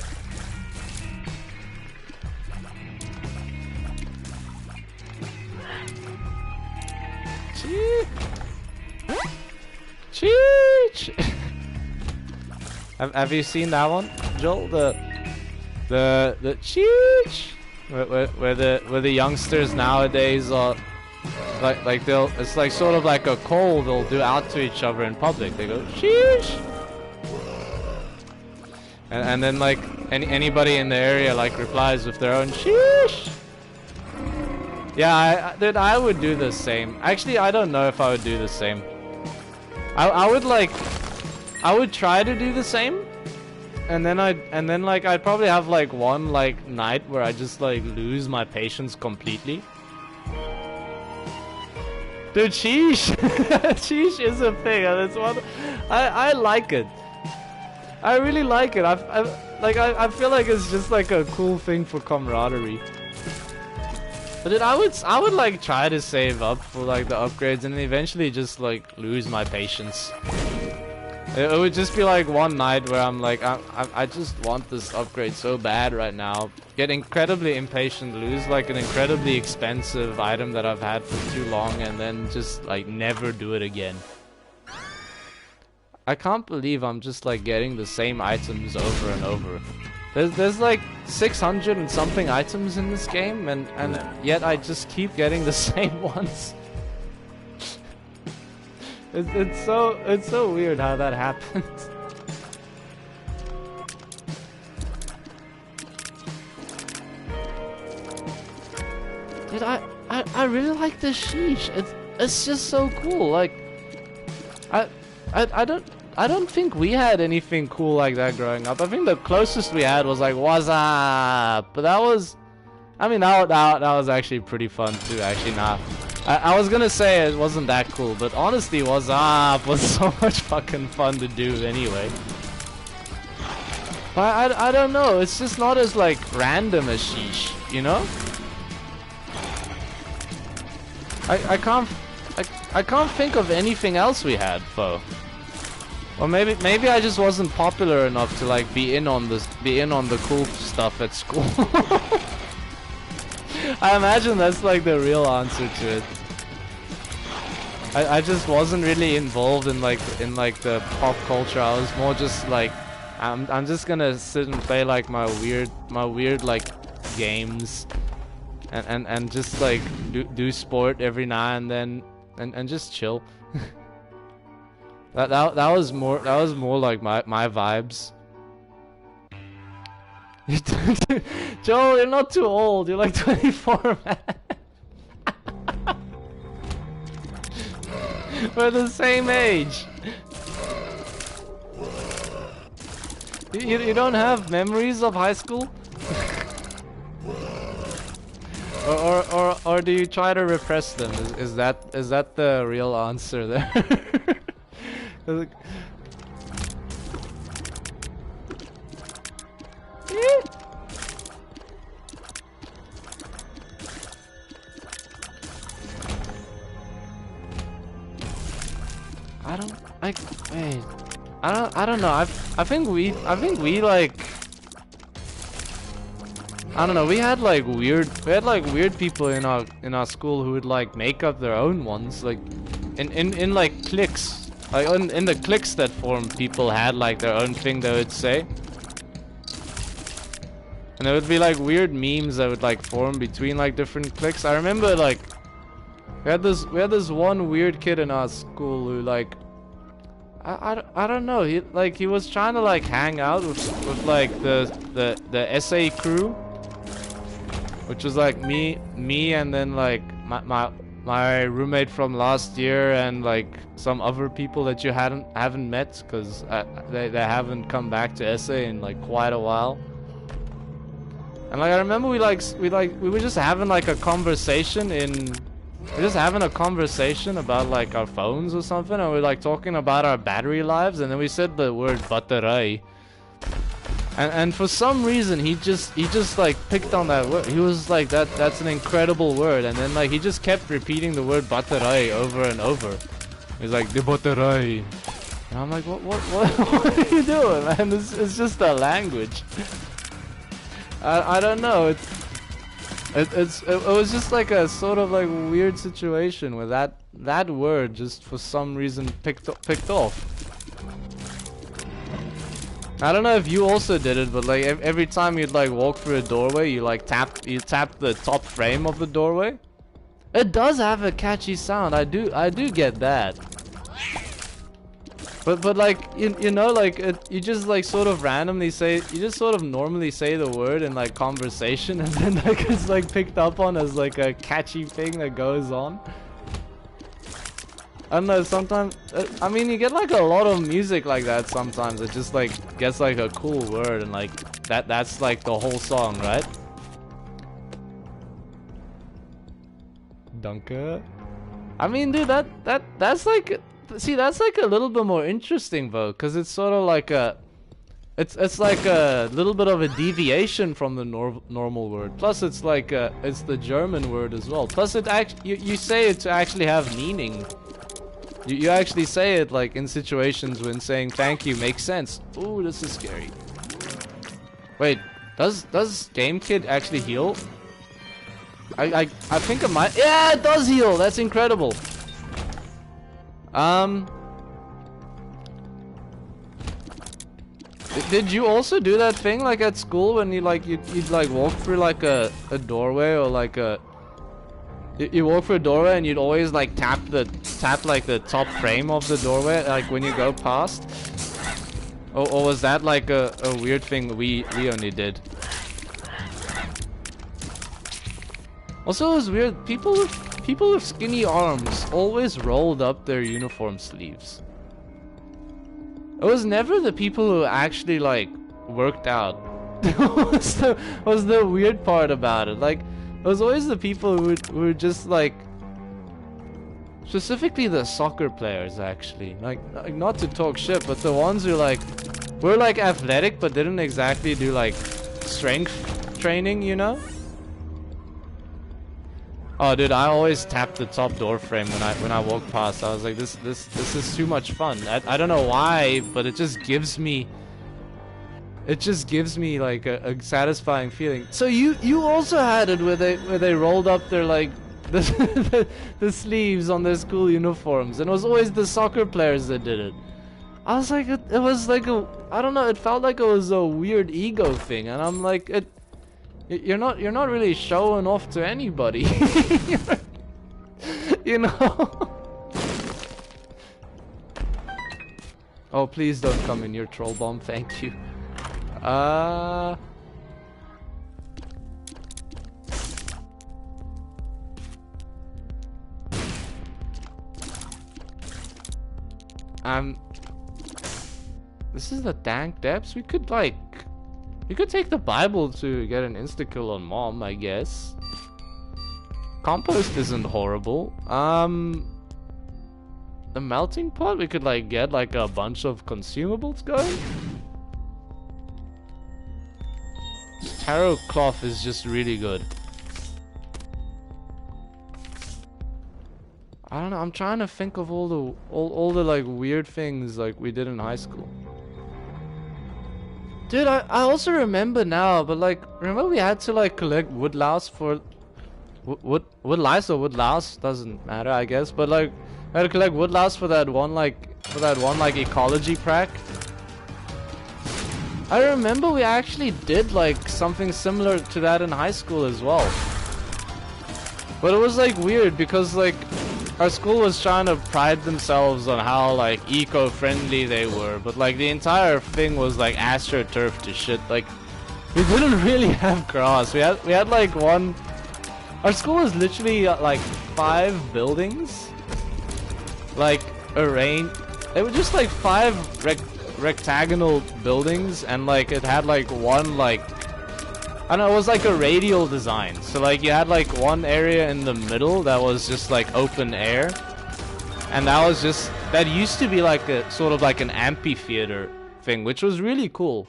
Cheech! Have you seen that one, Joel? The Cheech, where the youngsters nowadays are like it's like sort of like a call they'll do out to each other in public. They go Cheech, and then like anybody in the area like replies with their own Sheesh. Yeah, dude, I would do the same. Actually, I don't know if I would do the same. I would try to do the same, and then I'd probably have like one like night where I just like lose my patience completely. Dude, sheesh, sheesh is a thing, and it's one. I like it. I really like it. I feel like it's just like a cool thing for camaraderie. But then I would like try to save up for like the upgrades and then eventually just like lose my patience. It would just be like one night where I'm like, I just want this upgrade so bad right now. Get incredibly impatient, lose like an incredibly expensive item that I've had for too long, and then just like never do it again. I can't believe I'm just like getting the same items over and over. There's like 600 and something items in this game, and yet I just keep getting the same ones. It's so weird how that happens. Dude, I really like the sheesh. It's just so cool. Like, I don't think we had anything cool like that growing up. I think the closest we had was like what's up, but that was, I mean, that was actually pretty fun too. Actually, nah. I was gonna say it wasn't that cool, but honestly, what's up was so much fucking fun to do anyway. But I don't know. It's just not as like random as sheesh, you know? I can't think of anything else we had, though. Or maybe I just wasn't popular enough to like be in on the cool stuff at school. I imagine that's like the real answer to it. I just wasn't really involved in like the pop culture. I was more just like I'm just gonna sit and play like my weird like games. And just like do sport every now and then and just chill. that was more like my vibes. Joel, you're not too old. You're like 24, man. We're the same age. You don't have memories of high school? Or do you try to repress them? Is that the real answer there? I don't know. I think we like, I don't know, we had like weird people in our school who would like make up their own ones, like in like cliques. Like in the cliques that formed, people had like their own thing they would say. And there would be like weird memes that would like form between like different cliques. I remember like we had this one weird kid in our school who like I don't know, he was trying to like hang out with like the SA crew, which was like me and then like my roommate from last year and like some other people that you haven't met because they haven't come back to SA in like quite a while. And like I remember we were just having like a conversation about like our phones or something, and we were like talking about our battery lives, and then we said the word battery. And for some reason he just like picked on that word. He was like that's an incredible word, and then like he just kept repeating the word battery over and over. He's like the battery. And I'm like, what are you doing, man? It's just a language. I don't know. It was just like a sort of like weird situation where that word just for some reason picked off. I don't know if you also did it, but like every time you'd like walk through a doorway, you tap the top frame of the doorway. It does have a catchy sound. I do get that. But like you know, like you just like sort of randomly say, you just sort of normally say the word in like conversation, and then like it's like picked up on as like a catchy thing that goes on. I don't know, sometimes I mean you get like a lot of music like that sometimes. It just like gets like a cool word, and like that's like the whole song, right? Danke. I mean, dude, that's like, see, that's like a little bit more interesting though, because it's sort of like it's like a little bit of a deviation from the normal word. Plus, it's like it's the German word as well. Plus, you say it to actually have meaning. You actually say it like in situations when saying thank you makes sense. Ooh, this is scary. Wait, does GameKid actually heal? I think it might. Yeah, it does heal. That's incredible. Did you also do that thing like at school when you like you'd like walk through like a doorway or like a you walk through a doorway and you'd always like tap like the top frame of the doorway like when you go past? Or was that like a weird thing we only did? Also, it was weird. People with skinny arms always rolled up their uniform sleeves. It was never the people who actually like worked out. was the weird part about it. Like, it was always the people who were just like, specifically the soccer players actually. Like not to talk shit, but the ones who like were like athletic but didn't exactly do like strength training, you know? Oh, dude, I always tap the top door frame when I walk past. I was like, this is too much fun. I don't know why, but it just gives me like a satisfying feeling. So you also had it where they rolled up their like the sleeves on their school uniforms, and it was always the soccer players that did it. I was like, it was like I don't know, it felt like it was a weird ego thing, and I'm like, you're not really showing off to anybody. You know? Oh, please don't come in your troll bomb, thank you. This is the dank depths. We could take the Bible to get an insta-kill on mom, I guess. Compost isn't horrible. The melting pot, we could like get like a bunch of consumables going. Tarot cloth is just really good. I don't know, I'm trying to think of all the like weird things like we did in high school. Dude, I also remember now, but like, remember we had to like collect wood louse for wood lice or wood louse, doesn't matter, I guess. But like, we had to collect wood louse for that one like ecology prac. I remember we actually did like something similar to that in high school as well. But it was like weird because like our school was trying to pride themselves on how like eco-friendly they were, but like the entire thing was like astroturf to shit. Like we didn't really have grass. We had like one. Our school was literally like 5 buildings, like arranged. They were just like 5 rectagonal buildings, and like it had like one like, I don't know, it was like a radial design. So like you had like one area in the middle that was just like open air, and that used to be like a sort of like an amphitheater thing, which was really cool.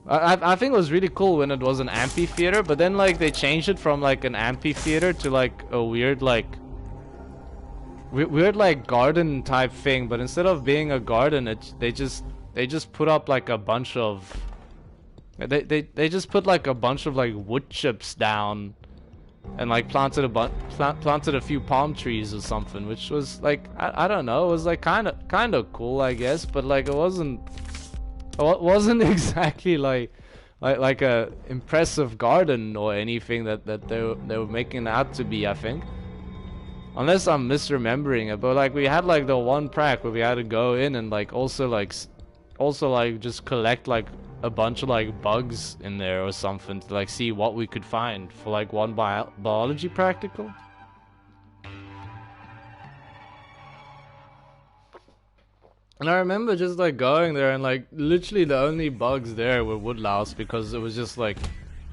I think it was really cool when it was an amphitheater, but then like they changed it from like an amphitheater to like a weird like garden type thing. But instead of being a garden, they just put up like a bunch of they just put like a bunch of like wood chips down, and like planted a few palm trees or something, which was like I don't know, it was like kind of cool, I guess, but like it wasn't exactly like a impressive garden or anything that they were making it out to be, I think. Unless I'm misremembering it, but like we had like the one prac where we had to go in and like also just collect like a bunch of like bugs in there or something to like see what we could find for like one biology practical. And I remember just like going there and like literally the only bugs there were wood louse, because it was just like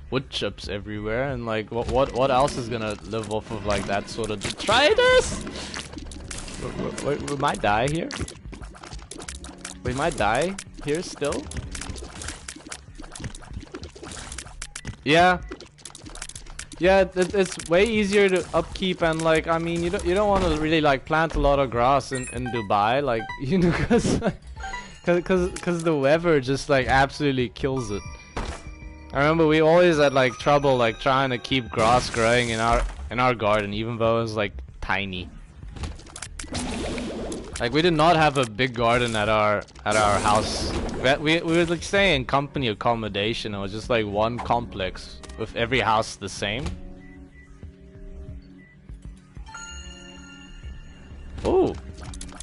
wood chips everywhere, and like what else is gonna live off of like that sort of detritus? We might die here. We might die here still. Yeah, it's way easier to upkeep, and like I mean you don't want to really like plant a lot of grass in Dubai, like, you know, because the weather just like absolutely kills it. I remember we always had like trouble like trying to keep grass growing in our garden, even though it was like tiny. Like we did not have a big garden at our house we were like staying in company accommodation. It was just like one complex with every house the same. Ooh,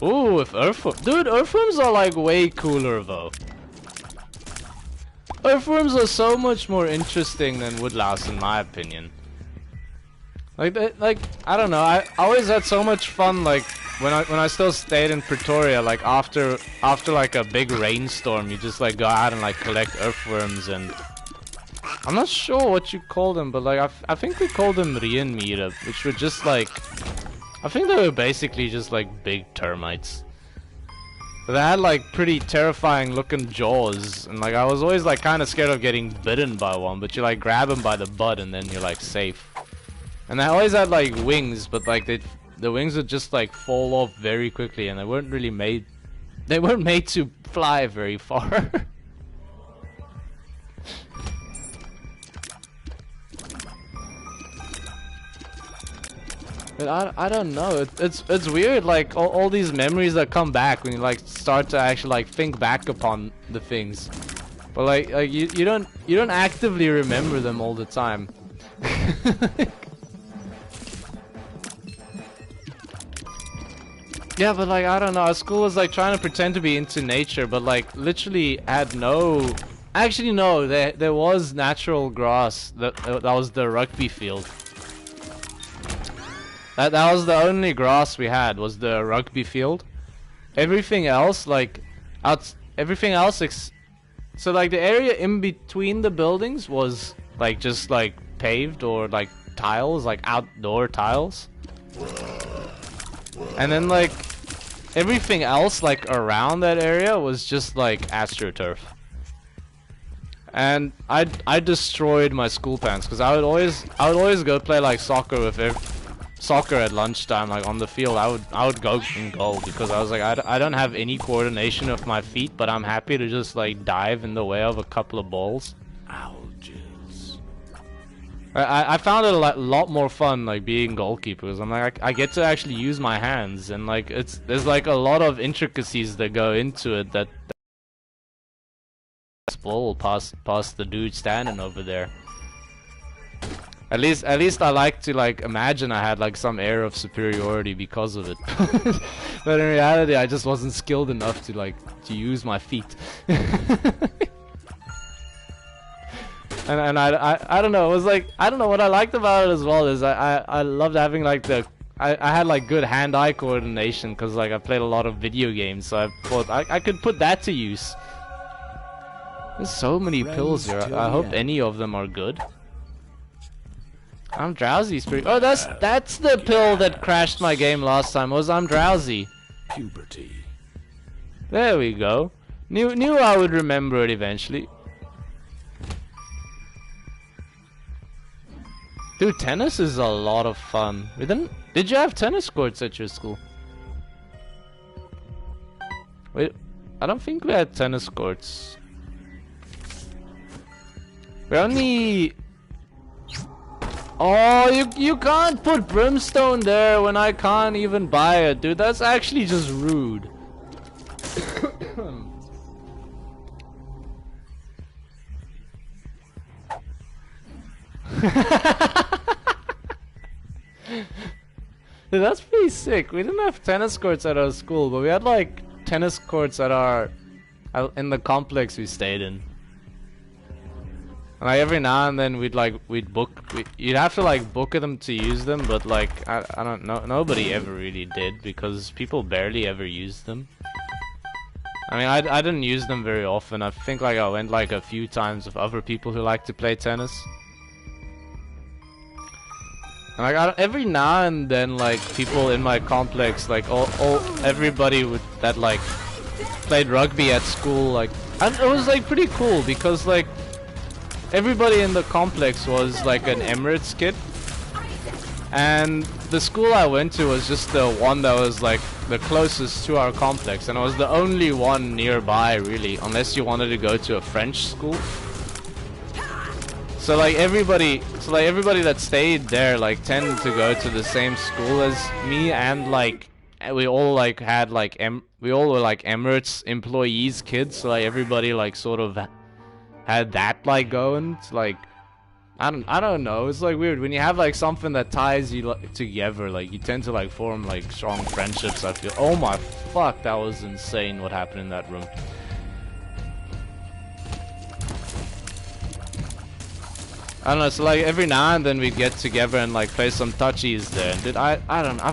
ooh, with earthworms, dude. Earthworms are like way cooler though. Earthworms are so much more interesting than woodlouse in my opinion. Like I don't know. I always had so much fun like when I still stayed in Pretoria. Like after like a big rainstorm, you just like go out and like collect earthworms, and I'm not sure what you call them, but like I think we called them reënmure, which were just like, I think they were basically just like big termites. But they had like pretty terrifying looking jaws, and like I was always like kind of scared of getting bitten by one, but you like grab them by the butt and then you're like safe. And they always had like wings, but like the wings would just like fall off very quickly, and they weren't really made, they weren't made to fly very far. But I don't know, it's weird, like all these memories that come back when you like start to actually like think back upon the things, but like you don't actively remember them all the time. Yeah, but like I don't know, our school was like trying to pretend to be into nature, but like literally had no, actually no, there was natural grass. That was the rugby field. That was the only grass we had, was the rugby field. Everything else, like, so like the area in between the buildings was like just like paved or like tiles, like outdoor tiles. And then like everything else like around that area was just like AstroTurf. And I destroyed my school pants because I would always go play like soccer at lunchtime, like on the field. I would go in goal because I was like, I don't have any coordination of my feet, but I'm happy to just like dive in the way of a couple of balls. Ouches. I found it a lot more fun like being goalkeeper, because I'm like I get to actually use my hands, and like there's like a lot of intricacies that go into it that ball past the dude standing over there. At least I like to like imagine I had like some air of superiority because of it. But in reality I just wasn't skilled enough to like to use my feet. and I don't know, it was like, I don't know, what I liked about it as well is I loved having like I had like good hand-eye coordination because like I played a lot of video games, so I thought I could put that to use. There's so many pills here. I hope any of them are good. I'm drowsy, spirit. Oh, that's the pill that crashed my game last time. Was I'm drowsy. Puberty. There we go. Knew I would remember it eventually. Dude, tennis is a lot of fun. Did you have tennis courts at your school? Wait, I don't think we had tennis courts. We only. Oh, you can't put brimstone there when I can't even buy it, dude. That's actually just rude. Dude, that's pretty sick. We didn't have tennis courts at our school, but we had like tennis courts at in the complex we stayed in. Like every now and then you'd have to like book them to use them, but like I don't know, nobody ever really did because people barely ever used them. I mean, I didn't use them very often. I think like I went like a few times with other people who like to play tennis. And like every now and then, like people in my complex, like everybody that like played rugby at school, like it was like pretty cool because like everybody in the complex was like an Emirates kid, and the school I went to was just the one that was like the closest to our complex, and it was the only one nearby really, unless you wanted to go to a French school. So like everybody that stayed there like tended to go to the same school as me, and like we all like had like we all were like Emirates employees kids, so like everybody like sort of had that like going. It's like I don't know. It's like weird when you have like something that ties you like, together. Like you tend to like form like strong friendships. I feel. Oh my fuck, that was insane. What happened in that room? I don't know. So like every now and then we get together and like play some touchies there. And I don't know.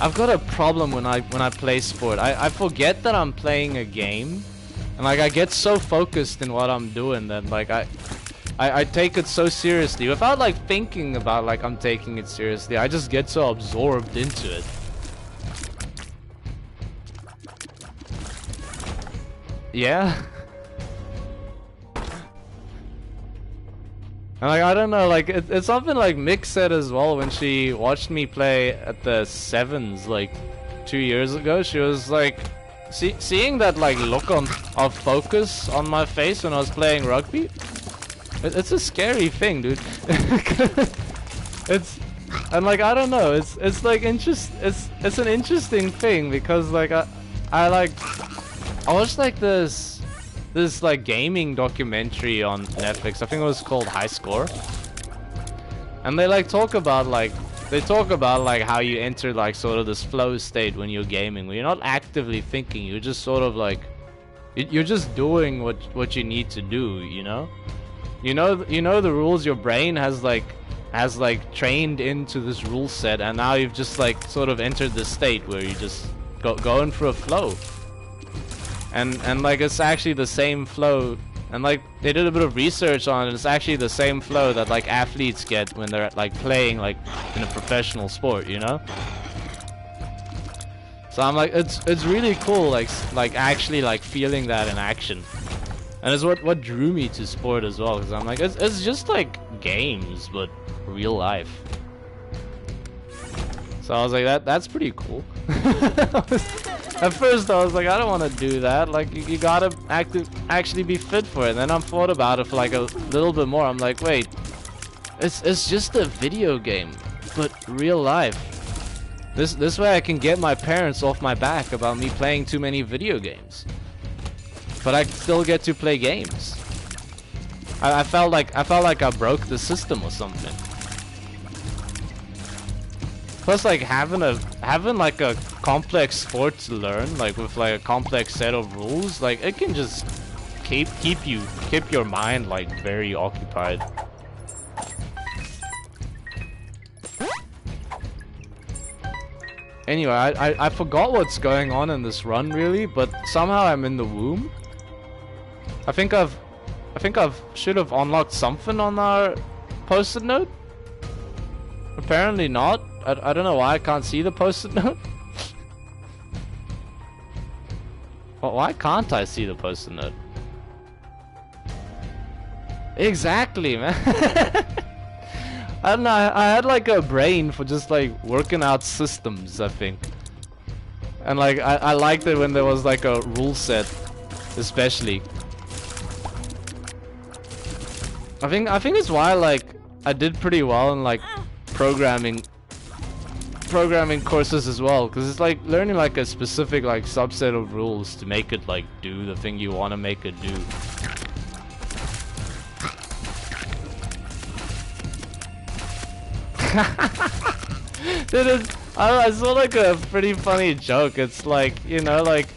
I've got a problem when I play sport. I forget that I'm playing a game, and like I get so focused in what I'm doing that like I take it so seriously without like thinking about like I'm taking it seriously. I just get so absorbed into it. Yeah. And like I don't know, like it's something like Mick said as well when she watched me play at the Sevens like 2 years ago. She was like, seeing that like look of focus on my face when I was playing rugby. It's a scary thing, dude. And like I don't know, it's like it's an interesting thing because like I watched like this like gaming documentary on Netflix. I think it was called High Score. And they like talk about like how you enter like sort of this flow state when you're gaming, where you're not actively thinking, you're just sort of like you're just doing what you need to do, you know? You know the rules. Your brain has like trained into this rule set, and now you've just like sort of entered the state where you just going for a flow. And like it's actually the same flow, and like they did a bit of research on it. It's actually the same flow that like athletes get when they're like playing like in a professional sport, you know? So I'm like, it's really cool like actually like feeling that in action. And it's what drew me to sport as well, because I'm like, it's just like games, but real life. So I was like, that's pretty cool. At first I was like, I don't want to do that. Like, you gotta actually be fit for it. And then I thought about it for like a little bit more. I'm like, wait, it's just a video game, but real life. This way I can get my parents off my back about me playing too many video games. But I still get to play games. I felt like I broke the system or something. Plus, like having like a complex sport to learn, like with like a complex set of rules, like it can just keep your mind like very occupied. Anyway, I forgot what's going on in this run really, but somehow I'm in the womb. I think I've should have unlocked something on our post-it note. Apparently not. I don't know why I can't see the post-it note. Well, why can't I see the post-it note? Exactly, man. I don't know. I had like a brain for just like working out systems, I think. And like I liked it when there was like a rule set, especially. I think it's why like I did pretty well in like programming courses as well, because it's like learning like a specific like subset of rules to make it like do the thing you want to make it do. Dude, I saw like a pretty funny joke. It's like, you know, like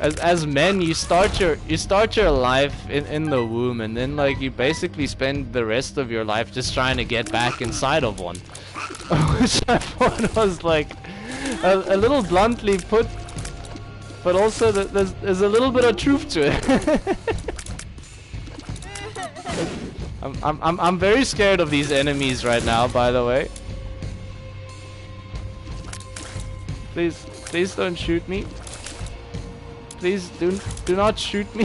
as men you start your life in the womb, and then like you basically spend the rest of your life just trying to get back inside of one. Which I thought was like a little bluntly put, but also there's a little bit of truth to it. I'm very scared of these enemies right now, by the way. Please don't shoot me. Please do not shoot me.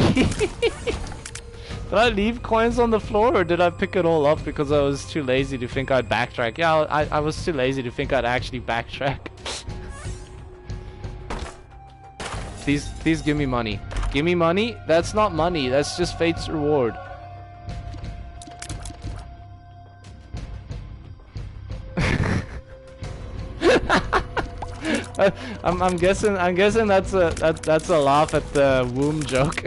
Did I leave coins on the floor, or did I pick it all up because I was too lazy to think I'd backtrack? Yeah, I was too lazy to think I'd actually backtrack. Please give me money. Give me money? That's not money, that's just fate's reward. I'm guessing that's a laugh at the womb joke.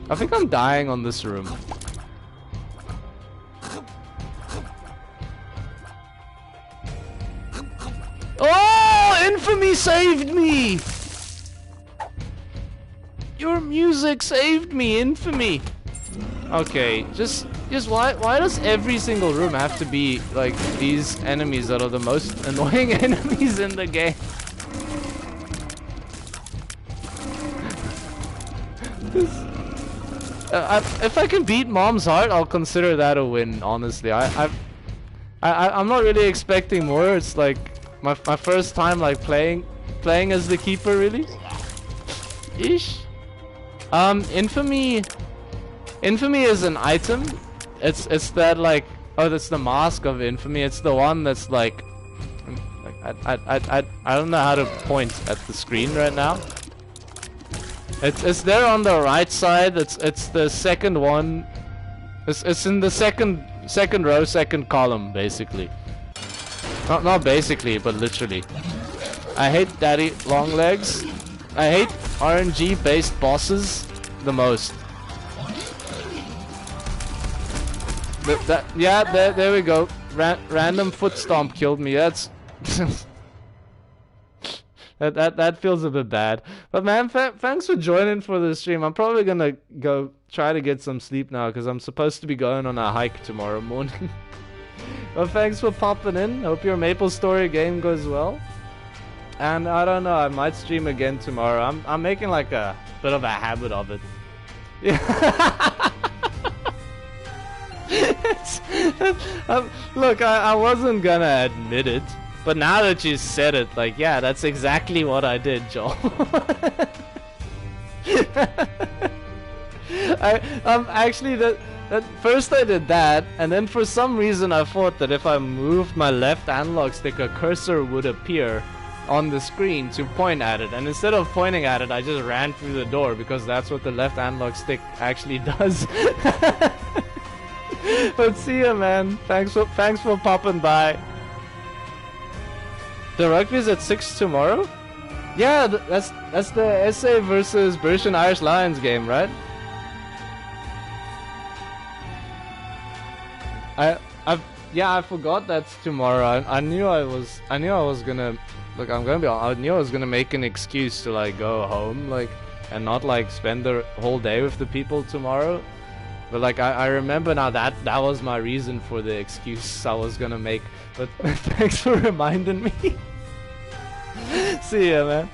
I think I'm dying on this room. Oh, Infamy saved me! Your music saved me, Infamy! Okay, just why does every single room have to be like these enemies that are the most annoying enemies in the game? If I can beat Mom's Heart, I'll consider that a win, honestly. I'm not really expecting more. It's like my first time like playing as the keeper, really. Ish. Infamy is an item. It's that like, oh, that's the mask of Infamy. It's the one that's like I don't know how to point at the screen right now. It's there on the right side. It's the second one. It's in the second row, second column, basically. Not basically, but literally. I hate daddy long legs. I hate RNG based bosses the most. There we go. Random foot stomp killed me. That's that feels a bit bad. But man, thanks for joining for the stream. I'm probably gonna go try to get some sleep now because I'm supposed to be going on a hike tomorrow morning. But thanks for popping in. Hope your Maple Story game goes well. And I don't know, I might stream again tomorrow. I'm making like a bit of a habit of it. Yeah. Look, I wasn't gonna admit it, but now that you said it, like, yeah, that's exactly what I did, Joel. Actually, that first I did that, and then for some reason I thought that if I moved my left analog stick, a cursor would appear on the screen to point at it, and instead of pointing at it, I just ran through the door because that's what the left analog stick actually does. But see ya, man. Thanks for popping by. The rugby's at 6 tomorrow? Yeah, that's the SA versus British and Irish Lions game, right? I forgot that's tomorrow. I knew I was gonna, look, I knew I was gonna make an excuse to like go home, like, and not like spend the whole day with the people tomorrow. But like I remember now that was my reason for the excuse I was gonna make. But thanks for reminding me. See ya, man.